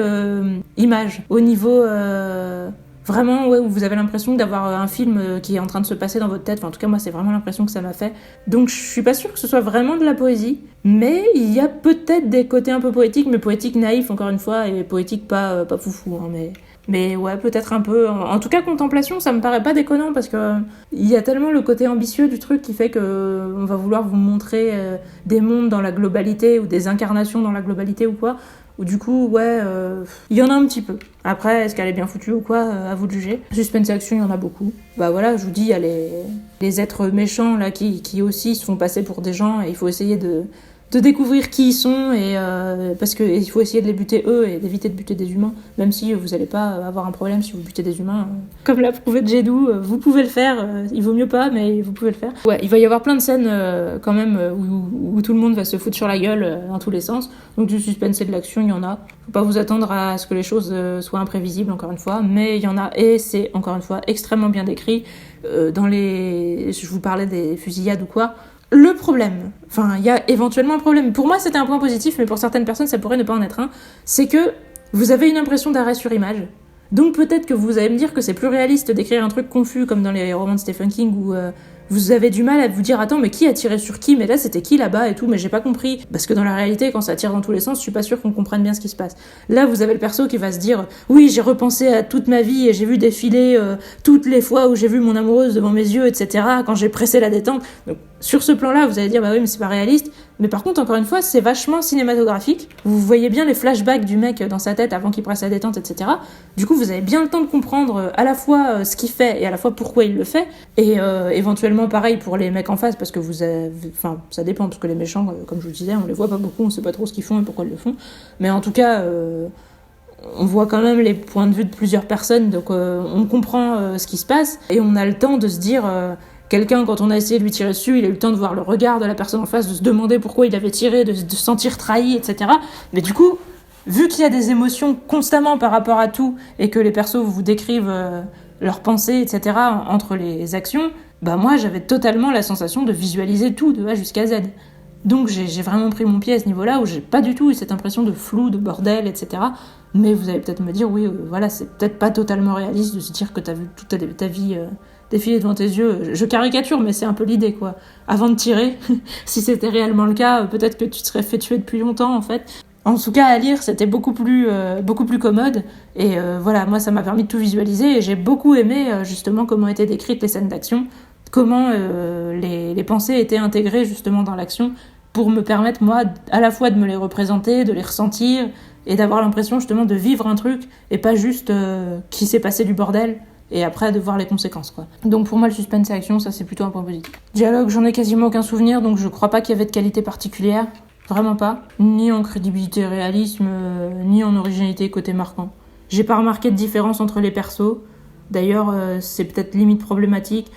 image, au niveau... Vraiment, où vous avez l'impression d'avoir un film qui est en train de se passer dans votre tête. Enfin, en tout cas, moi, c'est vraiment l'impression que ça m'a fait. Donc, je suis pas sûre que ce soit vraiment de la poésie. Mais il y a peut-être des côtés un peu poétiques, mais poétiques naïfs, encore une fois, et poétiques pas foufou. Hein, mais ouais, peut-être un peu. En tout cas, contemplation, ça me paraît pas déconnant, parce que il y a tellement le côté ambitieux du truc qui fait que on va vouloir vous montrer des mondes dans la globalité, ou des incarnations dans la globalité ou quoi. Ou du coup, il y en a un petit peu. Après, est-ce qu'elle est bien foutue ou quoi, à vous de juger. Suspense et action, il y en a beaucoup. Voilà, je vous dis, il y a les êtres méchants là qui aussi se font passer pour des gens, et il faut essayer de découvrir qui ils sont, et parce que il faut essayer de les buter eux et d'éviter de buter des humains, même si vous n'allez pas avoir un problème si vous butez des humains. Comme l'a prouvé Jedou, vous pouvez le faire, il vaut mieux pas, mais vous pouvez le faire. Ouais, il va y avoir plein de scènes quand même où tout le monde va se foutre sur la gueule dans tous les sens, donc du suspense et de l'action, il y en a. Faut pas vous attendre à ce que les choses soient imprévisibles, encore une fois, mais il y en a, et c'est encore une fois extrêmement bien décrit. Je vous parlais des fusillades ou quoi. Le problème, il y a éventuellement un problème. Pour moi, c'était un point positif, mais pour certaines personnes, ça pourrait ne pas en être un. C'est que vous avez une impression d'arrêt sur image. Donc peut-être que vous allez me dire que c'est plus réaliste d'écrire un truc confus, comme dans les romans de Stephen King, où vous avez du mal à vous dire, attends, mais qui a tiré sur qui? Mais là, c'était qui là-bas et tout? Mais j'ai pas compris. Parce que dans la réalité, quand ça tire dans tous les sens, je suis pas sûre qu'on comprenne bien ce qui se passe. Là, vous avez le perso qui va se dire, oui, j'ai repensé à toute ma vie et j'ai vu défiler toutes les fois où j'ai vu mon amoureuse devant mes yeux, etc., quand j'ai pressé la détente. Donc, sur ce plan-là, vous allez dire, oui, mais c'est pas réaliste. Mais par contre, encore une fois, c'est vachement cinématographique. Vous voyez bien les flashbacks du mec dans sa tête avant qu'il presse la détente, etc. Du coup, vous avez bien le temps de comprendre à la fois ce qu'il fait et à la fois pourquoi il le fait. Et éventuellement, pareil pour les mecs en face, parce que ça dépend, parce que les méchants, comme je vous disais, on les voit pas beaucoup, on sait pas trop ce qu'ils font et pourquoi ils le font. Mais en tout cas, on voit quand même les points de vue de plusieurs personnes, donc on comprend ce qui se passe. Et on a le temps de se dire... Quelqu'un, quand on a essayé de lui tirer dessus, il a eu le temps de voir le regard de la personne en face, de se demander pourquoi il avait tiré, de se sentir trahi, etc. Mais du coup, vu qu'il y a des émotions constamment par rapport à tout, et que les persos vous décrivent leurs pensées, etc., entre les actions, bah moi j'avais totalement la sensation de visualiser tout de A jusqu'à Z. Donc j'ai vraiment pris mon pied à ce niveau-là où j'ai pas du tout eu cette impression de flou, de bordel, etc. Mais vous allez peut-être me dire, oui, voilà, c'est peut-être pas totalement réaliste de se dire que t'as vu toute ta vie défiler devant tes yeux. Je caricature, mais c'est un peu l'idée, quoi. Avant de tirer, si c'était réellement le cas, peut-être que tu te serais fait tuer depuis longtemps, en fait. En tout cas, à lire, c'était beaucoup plus commode. Et voilà, moi, ça m'a permis de tout visualiser. Et j'ai beaucoup aimé, justement, comment étaient décrites les scènes d'action, comment les pensées étaient intégrées, justement, dans l'action, pour me permettre, moi, à la fois de me les représenter, de les ressentir, et d'avoir l'impression, justement, de vivre un truc, et pas juste qu'il s'est passé du bordel, et après de voir les conséquences, quoi. Donc pour moi, le suspense et action, ça c'est plutôt un point positif. Dialogue, j'en ai quasiment aucun souvenir, donc je crois pas qu'il y avait de qualité particulière. Vraiment pas. Ni en crédibilité et réalisme, ni en originalité côté marquant. J'ai pas remarqué de différence entre les persos. D'ailleurs, c'est peut-être limite problématique.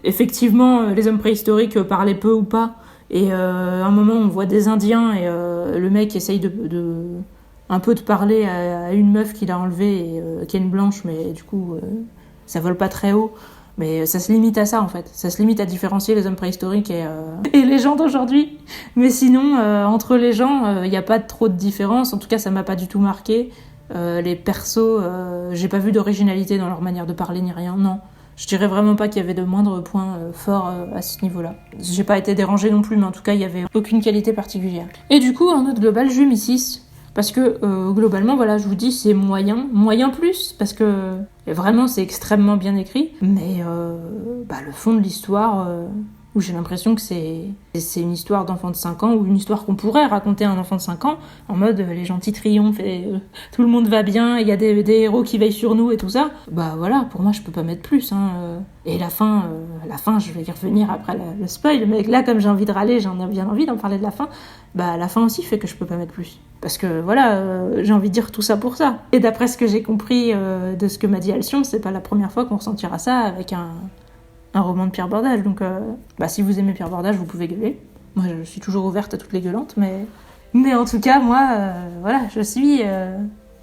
Effectivement, les hommes préhistoriques parlaient peu ou pas. Et à un moment, on voit des Indiens et le mec essaye un peu de parler à une meuf qu'il a enlevée et qui est une blanche, mais du coup, ça vole pas très haut. Mais ça se limite à ça, en fait. Ça se limite à différencier les hommes préhistoriques et les gens d'aujourd'hui. Mais sinon, entre les gens, y a pas trop de différence. En tout cas, ça m'a pas du tout marqué. Les persos, j'ai pas vu d'originalité dans leur manière de parler ni rien, non. Je dirais vraiment pas qu'il y avait de moindres points forts à ce niveau-là. J'ai pas été dérangée non plus, mais en tout cas, il y avait aucune qualité particulière. Et du coup, en note globale, je lui mis 6. Parce que globalement, voilà, je vous dis, c'est moyen plus, parce que vraiment c'est extrêmement bien écrit, mais le fond de l'histoire, où j'ai l'impression que c'est une histoire d'enfant de 5 ans, ou une histoire qu'on pourrait raconter à un enfant de 5 ans, en mode les gentils triomphent et tout le monde va bien, il y a des héros qui veillent sur nous et tout ça, bah voilà, pour moi je peux pas mettre plus, hein. Et la fin, je vais y revenir après le spoil, mais là comme j'ai envie de râler, j'en ai bien envie d'en parler de la fin, bah la fin aussi fait que je peux pas mettre plus. Parce que voilà, j'ai envie de dire tout ça pour ça. Et d'après ce que j'ai compris de ce que m'a dit Alcyon, c'est pas la première fois qu'on ressentira ça avec un roman de Pierre Bordage. Donc si vous aimez Pierre Bordage, vous pouvez gueuler. Moi je suis toujours ouverte à toutes les gueulantes, mais en tout cas moi, voilà, je suis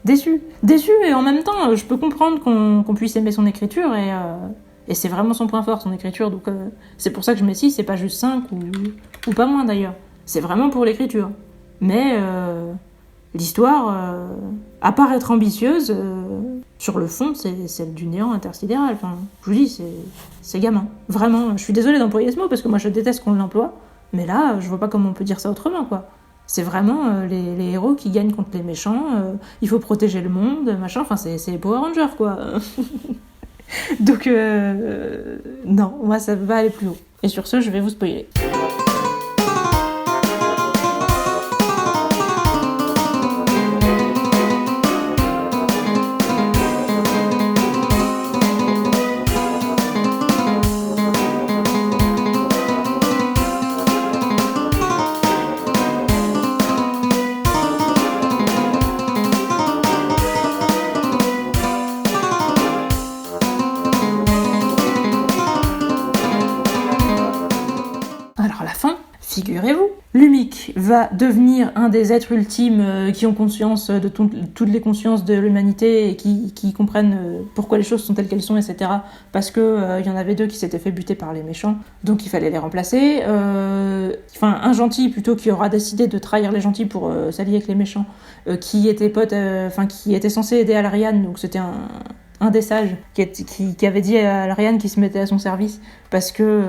déçue. Déçue, et en même temps, je peux comprendre qu'on puisse aimer son écriture, et c'est vraiment son point fort, son écriture. Donc c'est pour ça que je mets 6, c'est pas juste 5 ou pas moins d'ailleurs. C'est vraiment pour l'écriture. Mais l'histoire, à part être ambitieuse, sur le fond, c'est celle du néant intersidéral. Enfin, je vous dis, c'est gamin. Vraiment, je suis désolée d'employer ce mot, parce que moi je déteste qu'on l'emploie, mais là, je vois pas comment on peut dire ça autrement, quoi. C'est vraiment les héros qui gagnent contre les méchants, il faut protéger le monde, machin, enfin c'est les Power Rangers, quoi. Donc, non, moi ça va aller plus haut. Et sur ce, je vais vous spoiler. Figurez-vous, Lumic va devenir un des êtres ultimes qui ont conscience de toutes les consciences de l'humanité et qui comprennent pourquoi les choses sont telles qu'elles sont, etc. Parce que y en avait 2 qui s'étaient fait buter par les méchants, donc il fallait les remplacer. Un gentil plutôt qui aura décidé de trahir les gentils pour s'allier avec les méchants, qui était qui était censé aider Alariane, donc c'était un des sages qui avait dit à Alariane qu'il se mettait à son service parce que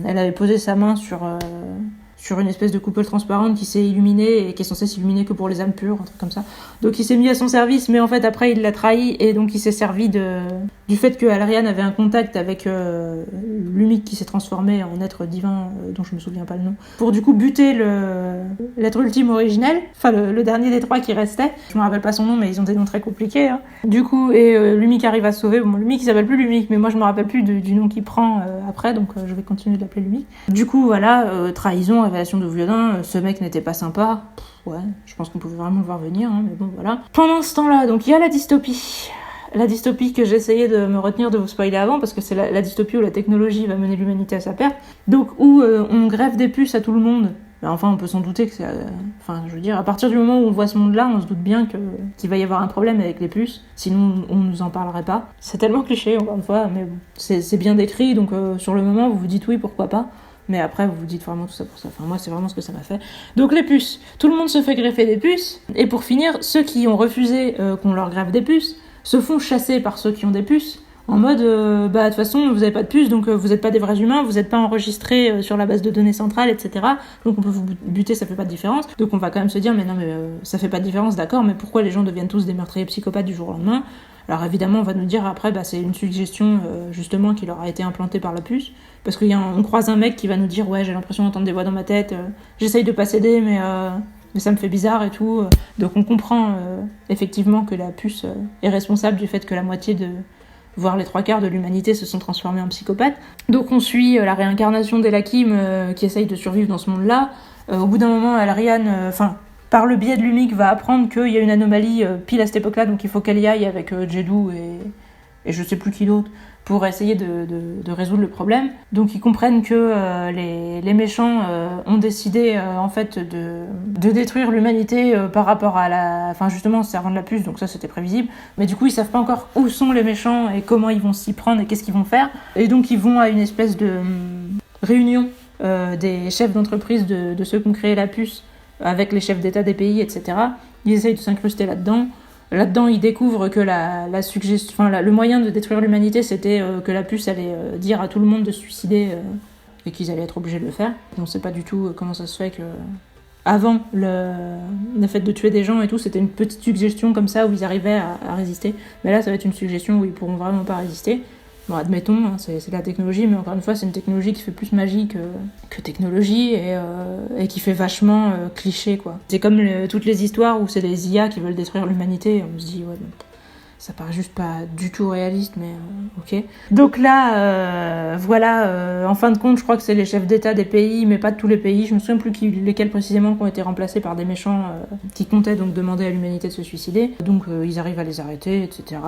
elle avait posé sa main sur une espèce de coupole transparente qui s'est illuminée et qui est censée s'illuminer que pour les âmes pures, un truc comme ça. Donc il s'est mis à son service, mais en fait après il l'a trahi, et donc il s'est servi du fait que Alariane avait un contact avec Lumic qui s'est transformé en être divin, dont je me souviens pas le nom, pour du coup buter l'être ultime originel, enfin le dernier des 3 qui restait. Je me rappelle pas son nom, mais ils ont des noms très compliqués, hein. Du coup, et Lumic arrive à se sauver. Bon, Lumic il s'appelle plus Lumic, mais moi je me rappelle plus du nom qu'il prend après, donc je vais continuer de l'appeler Lumic. Du coup voilà, trahison, révélation de Violin, ce mec n'était pas sympa. Ouais, je pense qu'on pouvait vraiment le voir venir, hein, mais bon voilà. Pendant ce temps-là, donc il y a la dystopie. la dystopie que j'essayais de me retenir de vous spoiler avant, parce que c'est la dystopie où la technologie va mener l'humanité à sa perte, donc où on greffe des puces à tout le monde. Ben, enfin, on peut s'en douter que c'est... Enfin, je veux dire, à partir du moment où on voit ce monde-là, on se doute bien qu'il va y avoir un problème avec les puces, sinon on nous en parlerait pas. C'est tellement cliché, encore une fois, mais bon, c'est bien décrit, donc sur le moment, vous vous dites oui, pourquoi pas. Mais après, vous vous dites vraiment tout ça pour ça. Enfin, moi, c'est vraiment ce que ça m'a fait. Donc, les puces. Tout le monde se fait greffer des puces. Et pour finir, ceux qui ont refusé qu'on leur greffe des puces se font chasser par ceux qui ont des puces. En mode, de toute façon, vous avez pas de puces, donc vous êtes pas des vrais humains, vous êtes pas enregistrés sur la base de données centrale, etc. Donc on peut vous buter, ça fait pas de différence. Donc on va quand même se dire, mais non, mais ça fait pas de différence, d'accord, mais pourquoi les gens deviennent tous des meurtriers psychopathes du jour au lendemain ? Alors évidemment, on va nous dire après, c'est une suggestion justement qui leur a été implantée par la puce. Parce qu'on croise un mec qui va nous dire, ouais, j'ai l'impression d'entendre des voix dans ma tête, j'essaye de pas céder, mais ça me fait bizarre et tout. Donc on comprend effectivement que la puce est responsable du fait que la moitié voire les 3/4 de l'humanité se sont transformés en psychopathes. Donc on suit la réincarnation d'Elakim qui essaye de survivre dans ce monde-là. Au bout d'un moment, Elriane, par le biais de l'Umic, va apprendre qu'il y a une anomalie pile à cette époque-là, donc il faut qu'elle y aille avec Jedhu et je sais plus qui d'autre, pour essayer de résoudre le problème. Donc ils comprennent que les méchants ont décidé en fait de détruire l'humanité par rapport à enfin justement servant de la puce, donc ça c'était prévisible. Mais du coup ils savent pas encore où sont les méchants et comment ils vont s'y prendre et qu'est-ce qu'ils vont faire. Et donc ils vont à une espèce de réunion des chefs d'entreprise de ceux qui ont créé la puce avec les chefs d'État des pays, etc. Ils essayent de s'incruster là-dedans. Là-dedans, ils découvrent que le moyen de détruire l'humanité, c'était que la puce allait dire à tout le monde de se suicider et qu'ils allaient être obligés de le faire. On ne sait pas du tout comment ça se fait que... Avant le fait de tuer des gens et tout, c'était une petite suggestion comme ça où ils arrivaient à résister. Mais là, ça va être une suggestion où ils pourront vraiment pas résister. Bon, admettons, hein, c'est la technologie, mais encore une fois, c'est une technologie qui fait plus magie que technologie et qui fait vachement cliché, quoi. C'est comme toutes les histoires où c'est les IA qui veulent détruire l'humanité, et on se dit, ouais, ça paraît juste pas du tout réaliste, mais ok. Donc là, en fin de compte, je crois que c'est les chefs d'État des pays, mais pas de tous les pays. Je me souviens plus lesquels précisément qui ont été remplacés par des méchants qui comptaient donc demander à l'humanité de se suicider. Donc ils arrivent à les arrêter, etc.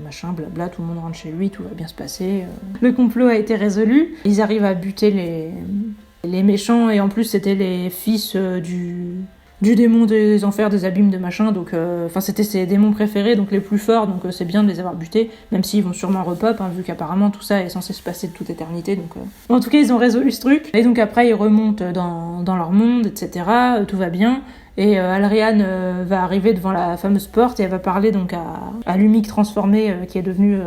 Machin, blabla, tout le monde rentre chez lui, tout va bien se passer. Le complot a été résolu. Ils arrivent à buter les méchants, et en plus c'était les fils du démon des enfers, des abîmes, de machin, donc c'était ses démons préférés, donc les plus forts, donc c'est bien de les avoir butés, même s'ils vont sûrement repop, hein, vu qu'apparemment tout ça est censé se passer de toute éternité, donc en tout cas ils ont résolu ce truc, et donc après ils remontent dans leur monde, etc., tout va bien, et Elriane va arriver devant la fameuse porte et elle va parler donc à l'Umic transformé qui est devenu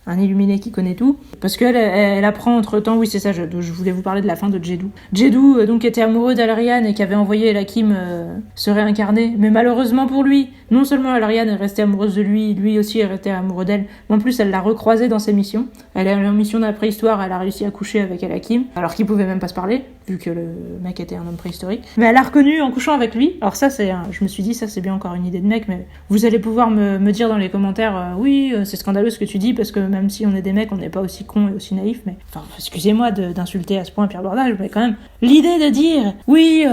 un illuminé qui connaît tout, parce qu'elle elle apprend entre temps, oui c'est ça, je voulais vous parler de la fin de Jedhu. Jedhu donc était amoureux d'Elriane et qui avait envoyé Elakim se réincarner, mais malheureusement pour lui, non seulement Elriane est restée amoureuse de lui aussi est resté amoureux d'elle, mais en plus elle l'a recroisé dans ses missions. Elle est en mission de la préhistoire, elle a réussi à coucher avec Elakim, alors qu'ils pouvaient même pas se parler, vu que le mec était un homme préhistorique. Mais elle l'a reconnu en couchant avec lui. Alors ça, je me suis dit, ça c'est bien encore une idée de mec, mais vous allez pouvoir me dire dans les commentaires, oui, c'est scandaleux ce que tu dis, parce que même si on est des mecs, on n'est pas aussi cons et aussi naïfs, mais... Enfin, excusez-moi d'insulter à ce point Pierre Bordage, mais quand même, l'idée de dire, oui...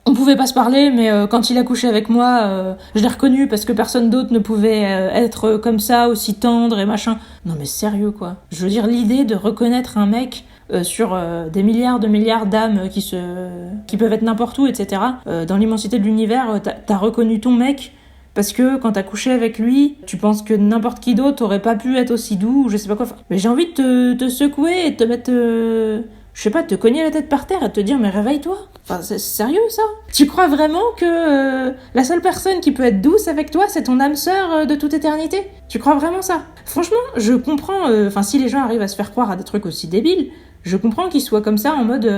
on pouvait pas se parler, mais quand il a couché avec moi, je l'ai reconnu parce que personne d'autre ne pouvait être comme ça, aussi tendre et machin. Non mais sérieux quoi. Je veux dire, l'idée de reconnaître un mec sur des milliards d'âmes qui peuvent être n'importe où, etc. Dans l'immensité de l'univers, t'as reconnu ton mec parce que quand t'as couché avec lui, tu penses que n'importe qui d'autre aurait pas pu être aussi doux, ou je sais pas quoi. Mais j'ai envie de te secouer et de te mettre... je sais pas, te cogner la tête par terre et te dire mais réveille-toi. Enfin, c'est sérieux ça ? Tu crois vraiment que la seule personne qui peut être douce avec toi, c'est ton âme sœur de toute éternité ? Tu crois vraiment ça ? Franchement, je comprends, si les gens arrivent à se faire croire à des trucs aussi débiles, je comprends qu'ils soient comme ça en mode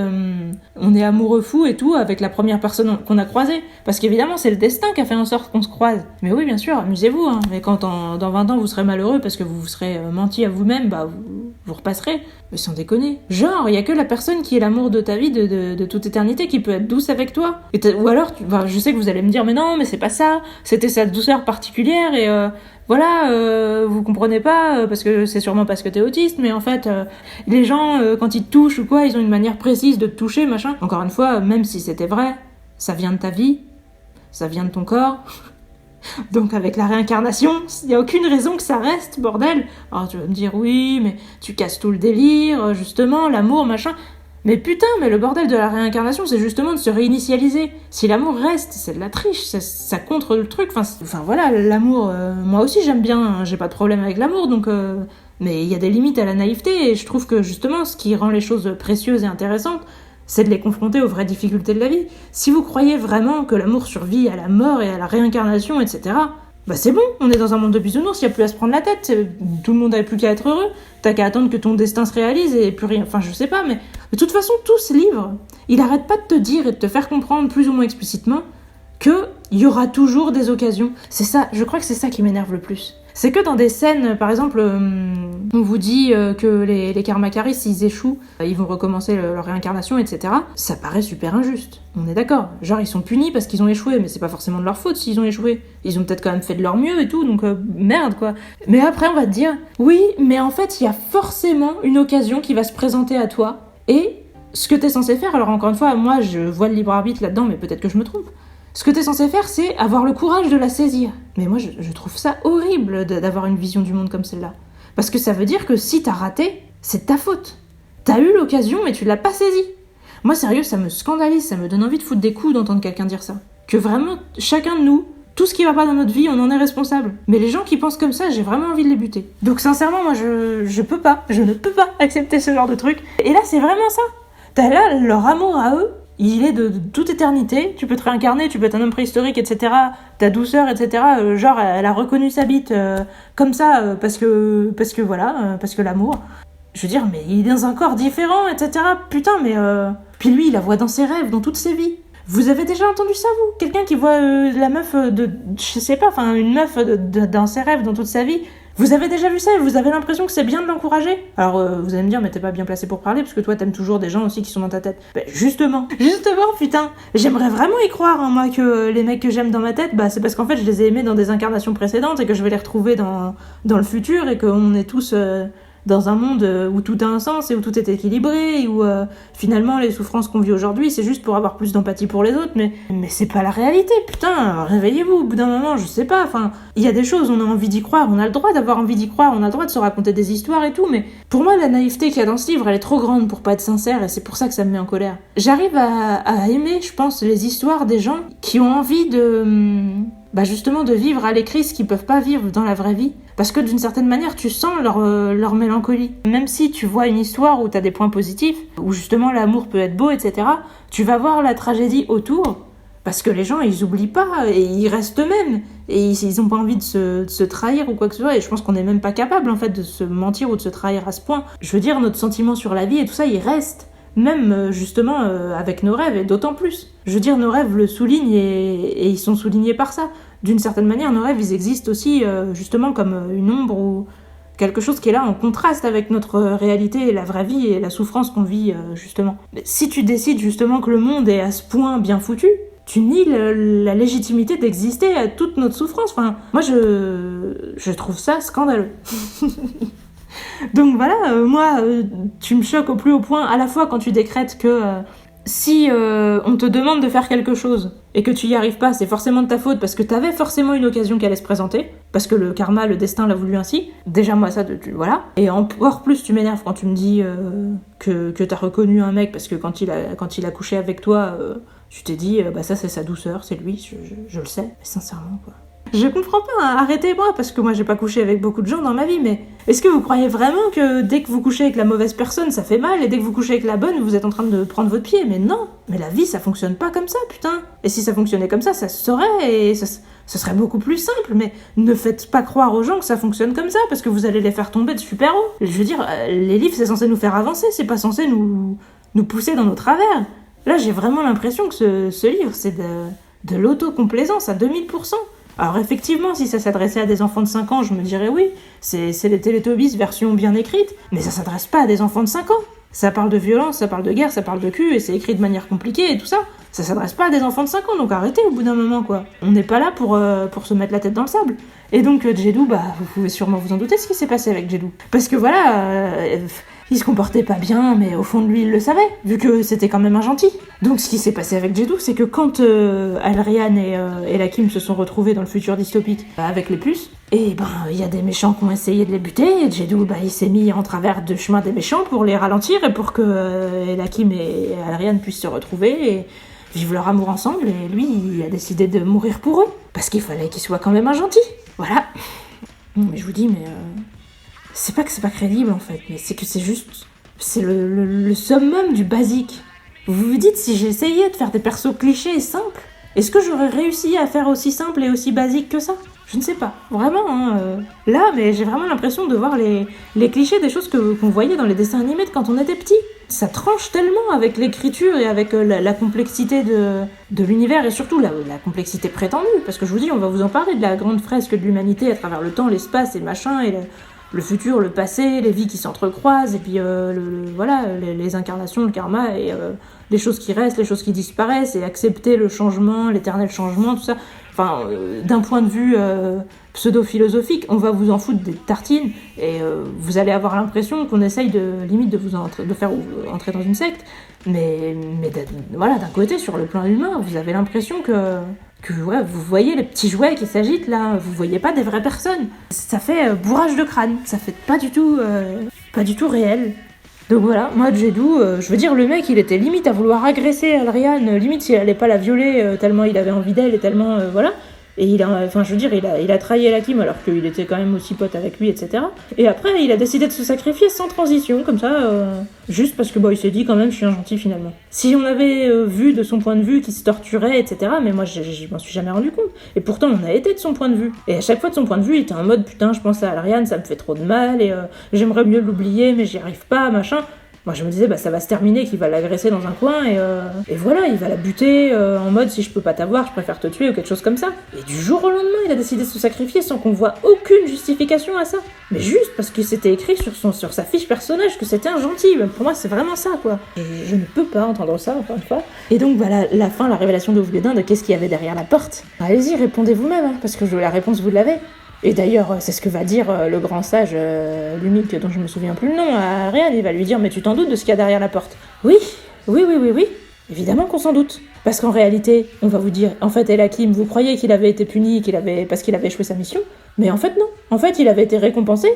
on est amoureux fou et tout avec la première personne qu'on a croisée. Parce qu'évidemment, c'est le destin qui a fait en sorte qu'on se croise. Mais oui, bien sûr, amusez-vous. Hein. Mais quand dans 20 ans, vous serez malheureux parce que vous vous serez menti à vous-même, vous repasserez. Mais sans déconner. Genre, il y a que la personne qui est l'amour de ta vie de toute éternité qui peut être douce avec toi. Ou alors, je sais que vous allez me dire, mais non, mais c'est pas ça. C'était cette douceur particulière et... vous comprenez pas, parce que c'est sûrement parce que t'es autiste, mais en fait, les gens, quand ils te touchent ou quoi, ils ont une manière précise de te toucher, machin. Encore une fois, même si c'était vrai, ça vient de ta vie, ça vient de ton corps. Donc avec la réincarnation, il n'y a aucune raison que ça reste, bordel. Alors tu vas me dire, oui, mais tu casses tout le délire, justement, l'amour, machin. Mais putain, mais le bordel de la réincarnation, c'est justement de se réinitialiser. Si l'amour reste, c'est de la triche, ça contre le truc. Enfin voilà, l'amour, moi aussi j'aime bien, hein, j'ai pas de problème avec l'amour, donc... Mais il y a des limites à la naïveté, et je trouve que justement, ce qui rend les choses précieuses et intéressantes, c'est de les confronter aux vraies difficultés de la vie. Si vous croyez vraiment que l'amour survit à la mort et à la réincarnation, etc., bah c'est bon, on est dans un monde de bisounours, il n'y a plus à se prendre la tête, tout le monde n'a plus qu'à être heureux, t'as qu'à attendre que ton destin se réalise et plus rien, enfin je sais pas, mais de toute façon, tout ce livre, il arrête pas de te dire et de te faire comprendre plus ou moins explicitement qu'il y aura toujours des occasions. C'est ça, je crois que c'est ça qui m'énerve le plus. C'est que dans des scènes, par exemple, on vous dit que les karmakaris, s'ils échouent, ils vont recommencer leur réincarnation, etc. Ça paraît super injuste. On est d'accord. Genre, ils sont punis parce qu'ils ont échoué, mais c'est pas forcément de leur faute s'ils ont échoué. Ils ont peut-être quand même fait de leur mieux et tout, donc merde, quoi. Mais après, on va te dire, oui, mais en fait, il y a forcément une occasion qui va se présenter à toi, et ce que t'es censé faire, alors encore une fois, moi, je vois le libre arbitre là-dedans, mais peut-être que je me trompe. Ce que t'es censé faire, c'est avoir le courage de la saisir. Mais moi, je trouve ça horrible d'avoir une vision du monde comme celle-là. Parce que ça veut dire que si t'as raté, c'est de ta faute. T'as eu l'occasion, mais tu l'as pas saisie. Moi, sérieux, ça me scandalise, ça me donne envie de foutre des coups d'entendre quelqu'un dire ça. Que vraiment, chacun de nous, tout ce qui va pas dans notre vie, on en est responsable. Mais les gens qui pensent comme ça, j'ai vraiment envie de les buter. Donc sincèrement, moi, je ne peux pas accepter ce genre de truc. Et là, c'est vraiment ça. T'as là leur amour à eux, il est de toute éternité, tu peux te réincarner, tu peux être un homme préhistorique, etc. Ta douceur, etc. Genre, elle a reconnu sa bite comme ça, parce que l'amour. Je veux dire, mais il est dans un corps différent, etc. Putain, mais... Puis lui, il la voit dans ses rêves, dans toutes ses vies. Vous avez déjà entendu ça, vous ? Quelqu'un qui voit la meuf je sais pas, enfin, une meuf dans ses rêves, dans toute sa vie. Vous avez déjà vu ça et vous avez l'impression que c'est bien de l'encourager ? Alors, vous allez me dire, mais t'es pas bien placé pour parler, parce que toi, t'aimes toujours des gens aussi qui sont dans ta tête. Ben, justement, putain, j'aimerais vraiment y croire, hein, moi, que les mecs que j'aime dans ma tête, bah, c'est parce qu'en fait, je les ai aimés dans des incarnations précédentes et que je vais les retrouver dans le futur et qu'on est tous... dans un monde où tout a un sens et où tout est équilibré, et où finalement les souffrances qu'on vit aujourd'hui, c'est juste pour avoir plus d'empathie pour les autres, mais c'est pas la réalité, putain, réveillez-vous au bout d'un moment, je sais pas, enfin, il y a des choses, on a envie d'y croire, on a le droit d'avoir envie d'y croire, on a le droit de se raconter des histoires et tout, mais pour moi, la naïveté qu'il y a dans ce livre, elle est trop grande pour pas être sincère, et c'est pour ça que ça me met en colère. J'arrive à aimer, je pense, les histoires des gens qui ont envie justement de vivre à l'écrit ce qu'ils peuvent pas vivre dans la vraie vie. Parce que d'une certaine manière, tu sens leur mélancolie. Même si tu vois une histoire où t'as des points positifs, où justement l'amour peut être beau, etc., tu vas voir la tragédie autour, parce que les gens, ils oublient pas, et ils restent eux-mêmes, et ils ont pas envie de se trahir ou quoi que ce soit, et je pense qu'on est même pas capable, en fait, de se mentir ou de se trahir à ce point. Je veux dire, notre sentiment sur la vie et tout ça, il reste. Même justement avec nos rêves, et d'autant plus. Je veux dire, nos rêves le soulignent et ils sont soulignés par ça. D'une certaine manière, nos rêves, ils existent aussi justement comme une ombre ou quelque chose qui est là en contraste avec notre réalité et la vraie vie et la souffrance qu'on vit justement. Mais si tu décides justement que le monde est à ce point bien foutu, tu nies la légitimité d'exister à toute notre souffrance. Enfin, moi, je trouve ça scandaleux. Donc voilà, tu me choques au plus haut point, à la fois quand tu décrètes que si on te demande de faire quelque chose et que tu y arrives pas, c'est forcément de ta faute parce que t'avais forcément une occasion qui allait se présenter, parce que le karma, le destin l'a voulu ainsi. Déjà moi ça, voilà. Et encore plus tu m'énerves quand tu me dis que t'as reconnu un mec parce que quand il a couché avec toi, tu t'es dit ça c'est sa douceur, c'est lui, je le sais, mais sincèrement quoi. Je comprends pas, hein. Arrêtez-moi, parce que moi j'ai pas couché avec beaucoup de gens dans ma vie, mais est-ce que vous croyez vraiment que dès que vous couchez avec la mauvaise personne, ça fait mal, et dès que vous couchez avec la bonne, vous êtes en train de prendre votre pied? Mais non, mais la vie ça fonctionne pas comme ça, putain. Et si ça fonctionnait comme ça se saurait, et ce serait beaucoup plus simple, mais ne faites pas croire aux gens que ça fonctionne comme ça, parce que vous allez les faire tomber de super haut. Je veux dire, les livres c'est censé nous faire avancer, c'est pas censé nous pousser dans nos travers. Là j'ai vraiment l'impression que ce livre c'est de l'autocomplaisance à 2000%. Alors effectivement, si ça s'adressait à des enfants de 5 ans, je me dirais oui, c'est les Teletubbies version bien écrite, mais ça s'adresse pas à des enfants de 5 ans. Ça parle de violence, ça parle de guerre, ça parle de cul, et c'est écrit de manière compliquée et tout ça. Ça s'adresse pas à des enfants de 5 ans, donc arrêtez au bout d'un moment, quoi. On n'est pas là pour se mettre la tête dans le sable. Et donc Jedou, vous pouvez sûrement vous en douter ce qui s'est passé avec Jedou. Parce que voilà, Il se comportait pas bien, mais au fond de lui, il le savait, vu que c'était quand même un gentil. Donc ce qui s'est passé avec Jedhu, c'est que quand Alrian et Lakim se sont retrouvés dans le futur dystopique avec les puces, et ben il y a des méchants qui ont essayé de les buter, et Jedhu, il s'est mis en travers du chemin des méchants pour les ralentir et pour que Lakim et Alrian puissent se retrouver et vivre leur amour ensemble, et lui, il a décidé de mourir pour eux, parce qu'il fallait qu'il soit quand même un gentil. Voilà. Non mais je vous dis, mais... C'est pas que c'est pas crédible en fait, mais c'est que c'est juste... C'est le summum du basique. Vous vous dites, si j'essayais de faire des persos clichés et simples, est-ce que j'aurais réussi à faire aussi simple et aussi basique que ça ? Je ne sais pas, vraiment. Là, mais j'ai vraiment l'impression de voir les clichés des choses qu'on voyait dans les dessins animés de quand on était petit. Ça tranche tellement avec l'écriture et avec la complexité de l'univers et surtout la complexité prétendue. Parce que je vous dis, on va vous en parler de la grande fresque de l'humanité à travers le temps, l'espace et machin, et le futur, le passé, les vies qui s'entrecroisent, et puis voilà, les incarnations, le karma, et les choses qui restent, les choses qui disparaissent, et accepter le changement, l'éternel changement, tout ça. Enfin, d'un point de vue pseudo-philosophique, on va vous en foutre des tartines, et vous allez avoir l'impression qu'on essaye limite de vous faire entrer dans une secte, mais voilà, d'un côté, sur le plan humain, vous avez l'impression que ouais, vous voyez les petits jouets qui s'agitent là, vous voyez pas des vraies personnes. Ça fait bourrage de crâne, ça fait pas du tout réel. Donc voilà, moi Jedhu, je veux dire, le mec il était limite à vouloir agresser Alrian, limite s'il allait pas la violer tellement il avait envie d'elle et tellement voilà. Et il a trahi Lakim alors qu'il était quand même aussi pote avec lui, etc. Et après, il a décidé de se sacrifier sans transition, comme ça, juste parce que il s'est dit quand même, je suis un gentil finalement. Si on avait vu de son point de vue qu'il se torturait, etc., mais moi, je m'en suis jamais rendu compte. Et pourtant, on a été de son point de vue. Et à chaque fois de son point de vue, il était en mode, putain, je pense à Alrian, ça me fait trop de mal, et j'aimerais mieux l'oublier, mais j'y arrive pas, machin. Moi je me disais ça va se terminer, qu'il va l'agresser dans un coin et voilà, il va la buter en mode si je peux pas t'avoir, je préfère te tuer ou quelque chose comme ça. Et du jour au lendemain, il a décidé de se sacrifier sans qu'on voit aucune justification à ça. Mais juste parce que c'était écrit sur sa fiche personnage que c'était un gentil. Pour moi c'est vraiment ça quoi. Je ne peux pas entendre ça encore une fois. Et donc voilà, la révélation de Ouvledin de qu'est-ce qu'il y avait derrière la porte. Allez-y, répondez vous-même, parce que la réponse vous l'avez. Et d'ailleurs, c'est ce que va dire le grand sage, l'unique dont je me souviens plus le nom, à Ariane. Il va lui dire, mais tu t'en doutes de ce qu'il y a derrière la porte ? Oui, évidemment qu'on s'en doute. Parce qu'en réalité, on va vous dire, en fait, Elakim, vous croyez qu'il avait été puni parce qu'il avait échoué sa mission ? Mais en fait, non. En fait, il avait été récompensé.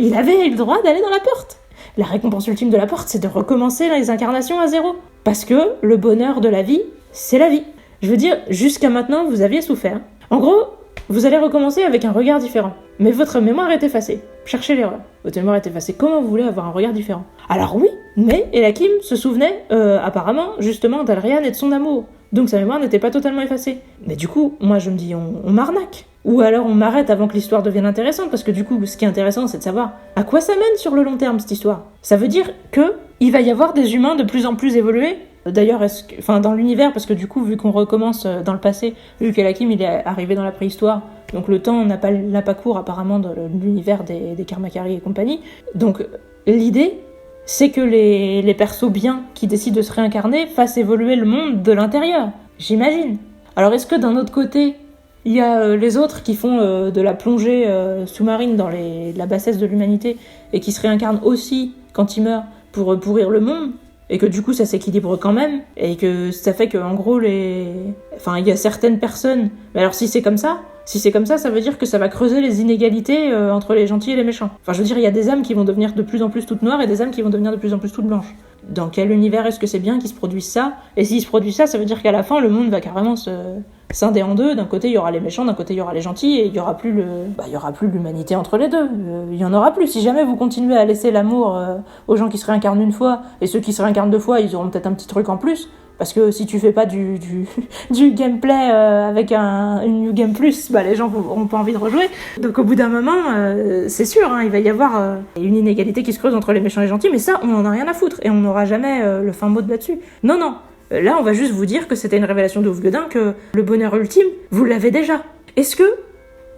Il avait eu le droit d'aller dans la porte. La récompense ultime de la porte, c'est de recommencer les incarnations à zéro. Parce que le bonheur de la vie, c'est la vie. Je veux dire, jusqu'à maintenant, vous aviez souffert. En gros, vous allez recommencer avec un regard différent. Mais votre mémoire est effacée. Cherchez l'erreur. Votre mémoire est effacée. Comment vous voulez avoir un regard différent ? Alors oui, mais Elakim se souvenait, apparemment, justement, d'Alrian et de son amour. Donc sa mémoire n'était pas totalement effacée. Mais du coup, moi je me dis, on m'arnaque. Ou alors on m'arrête avant que l'histoire devienne intéressante, parce que du coup, ce qui est intéressant, c'est de savoir à quoi ça mène sur le long terme, cette histoire. Ça veut dire que il va y avoir des humains de plus en plus évolués. D'ailleurs, dans l'univers, parce que du coup, vu qu'on recommence dans le passé, vu qu'Elakim il est arrivé dans la préhistoire, donc le temps n'a pas cours apparemment dans l'univers des Karmakari et compagnie. Donc l'idée, c'est que les persos bien qui décident de se réincarner fassent évoluer le monde de l'intérieur, j'imagine. Alors est-ce que d'un autre côté, il y a les autres qui font de la plongée sous-marine dans la bassesse de l'humanité et qui se réincarnent aussi quand ils meurent pour pourrir le monde ? Et que du coup ça s'équilibre quand même, et que ça fait que en gros il y a certaines personnes, mais alors si c'est comme ça, ça veut dire que ça va creuser les inégalités entre les gentils et les méchants. Enfin je veux dire, il y a des âmes qui vont devenir de plus en plus toutes noires et des âmes qui vont devenir de plus en plus toutes blanches. Dans quel univers est-ce que c'est bien qu'ils se produisent ça ? Et s'ils se produisent ça veut dire qu'à la fin le monde va carrément se scinder en deux. D'un côté il y aura les méchants, d'un côté il y aura les gentils, et il y aura plus l'humanité entre les deux. Il y en aura plus. Si jamais vous continuez à laisser l'amour aux gens qui se réincarnent une fois, et ceux qui se réincarnent deux fois, ils auront peut-être un petit truc en plus. Parce que si tu fais pas du gameplay avec une New Game Plus, les gens auront pas envie de rejouer. Donc au bout d'un moment, c'est sûr, il va y avoir une inégalité qui se creuse entre les méchants et les gentils, mais ça, on en a rien à foutre, et on n'aura jamais le fin mot là-dessus. Non. Là, on va juste vous dire que c'était une révélation de Ouvledin, que le bonheur ultime, vous l'avez déjà. Est-ce que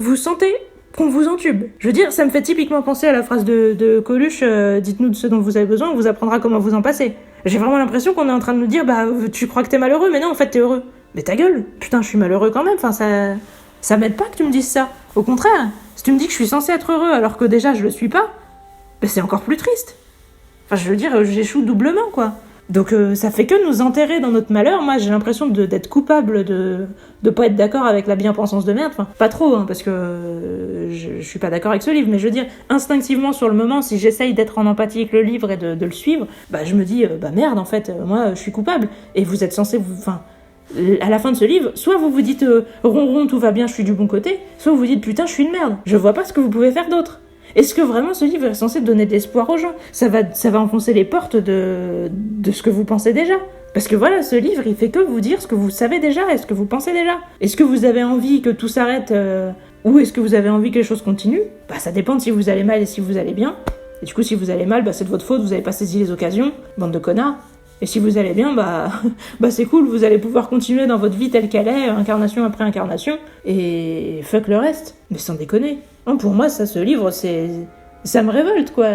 vous sentez qu'on vous entube ? Je veux dire, ça me fait typiquement penser à la phrase de Coluche, dites-nous de ce dont vous avez besoin, on vous apprendra comment vous en passer. J'ai vraiment l'impression qu'on est en train de nous dire, tu crois que t'es malheureux, mais non, en fait, t'es heureux. Mais ta gueule, putain, je suis malheureux quand même, ça m'aide pas que tu me dises ça. Au contraire, si tu me dis que je suis censée être heureux alors que déjà je le suis pas, c'est encore plus triste. Enfin, je veux dire, j'échoue doublement, quoi. Donc ça fait que nous enterrer dans notre malheur. Moi, j'ai l'impression d'être coupable de pas être d'accord avec la bien-pensance de merde. Enfin, pas trop, hein, parce que je suis pas d'accord avec ce livre, mais je veux dire, instinctivement, sur le moment, si j'essaye d'être en empathie avec le livre et de le suivre, bah je me dis, bah merde, en fait, moi, je suis coupable. Et vous êtes censé Enfin, à la fin de ce livre, soit vous vous dites ronron, tout va bien, je suis du bon côté, soit vous vous dites putain, je suis une merde. Je vois pas ce que vous pouvez faire d'autre. Est-ce que vraiment ce livre est censé donner de l'espoir aux gens ? Ça va enfoncer les portes de ce que vous pensez déjà. Parce que voilà, ce livre, il fait que vous dire ce que vous savez déjà et ce que vous pensez déjà. Est-ce que vous avez envie que tout s'arrête ou est-ce que vous avez envie que les choses continuent ? Bah ça dépend de si vous allez mal et si vous allez bien. Et du coup, si vous allez mal, bah c'est de votre faute, vous avez pas saisi les occasions, bande de connards. Et si vous allez bien, bah c'est cool, vous allez pouvoir continuer dans votre vie telle qu'elle est, incarnation après incarnation, et fuck le reste. Mais sans déconner. Non, pour moi, ce livre, ça me révolte, quoi.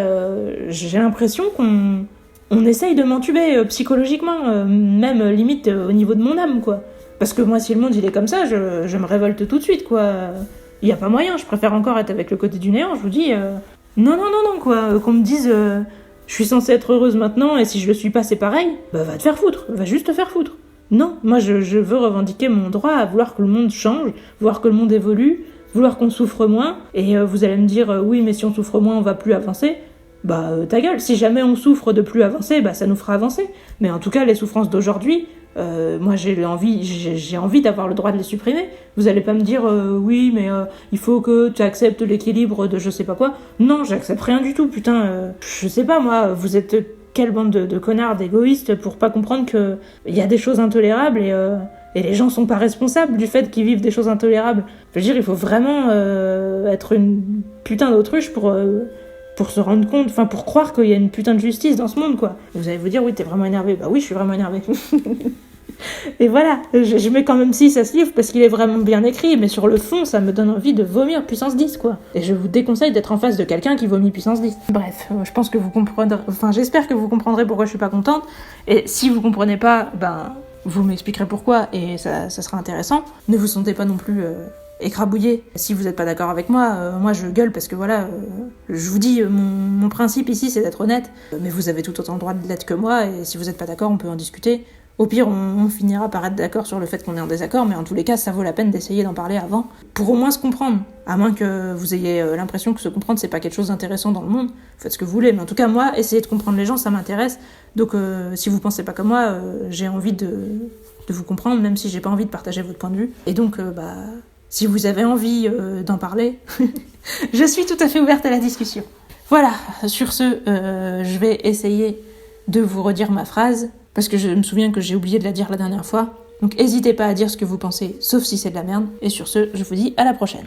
J'ai l'impression qu'on essaye de m'entuber psychologiquement, même limite au niveau de mon âme, quoi. Parce que moi, si le monde il est comme ça, je me révolte tout de suite, quoi. Il y a pas moyen, je préfère encore être avec le côté du néant, je vous dis... Non, quoi. Qu'on me dise... je suis censée être heureuse maintenant, et si je le suis pas, c'est pareil. Bah va te faire foutre, va juste te faire foutre. Non, moi je veux revendiquer mon droit à vouloir que le monde change, vouloir que le monde évolue, vouloir qu'on souffre moins, et vous allez me dire, oui, mais si on souffre moins, on va plus avancer. Bah ta gueule, si jamais on souffre de plus avancer, bah ça nous fera avancer. Mais en tout cas, les souffrances d'aujourd'hui, moi j'ai envie d'avoir le droit de les supprimer. Vous allez pas me dire, oui, mais il faut que tu acceptes l'équilibre de je sais pas quoi. Non, j'accepte rien du tout, putain. Je sais pas, moi, vous êtes quelle bande de connards, d'égoïstes pour pas comprendre que il y a des choses intolérables et les gens sont pas responsables du fait qu'ils vivent des choses intolérables. Je veux dire, il faut vraiment être une putain d'autruche pour se rendre compte, enfin pour croire qu'il y a une putain de justice dans ce monde, quoi. Vous allez vous dire, oui, t'es vraiment énervé. Bah oui, je suis vraiment énervé. Et voilà, je mets quand même 6 à ce livre parce qu'il est vraiment bien écrit, mais sur le fond, ça me donne envie de vomir puissance 10, quoi. Et je vous déconseille d'être en face de quelqu'un qui vomit puissance 10. Bref, je pense que vous comprendrez, enfin j'espère que vous comprendrez pourquoi je suis pas contente, et si vous comprenez pas, ben vous m'expliquerez pourquoi, et ça sera intéressant. Ne vous sentez pas non plus écrabouillé. Si vous êtes pas d'accord avec moi, moi je gueule parce que voilà, je vous dis, mon principe ici c'est d'être honnête, mais vous avez tout autant le droit de l'être que moi, et si vous êtes pas d'accord, on peut en discuter. Au pire, on finira par être d'accord sur le fait qu'on est en désaccord, mais en tous les cas, ça vaut la peine d'essayer d'en parler avant, pour au moins se comprendre. À moins que vous ayez l'impression que se comprendre, c'est pas quelque chose d'intéressant dans le monde, faites ce que vous voulez. Mais en tout cas, moi, essayer de comprendre les gens, ça m'intéresse. Donc, si vous pensez pas comme moi, j'ai envie de vous comprendre, même si j'ai pas envie de partager votre point de vue. Et donc, si vous avez envie d'en parler, je suis tout à fait ouverte à la discussion. Voilà, sur ce, je vais essayer de vous redire ma phrase, parce que je me souviens que j'ai oublié de la dire la dernière fois. Donc n'hésitez pas à dire ce que vous pensez, sauf si c'est de la merde. Et sur ce, je vous dis à la prochaine.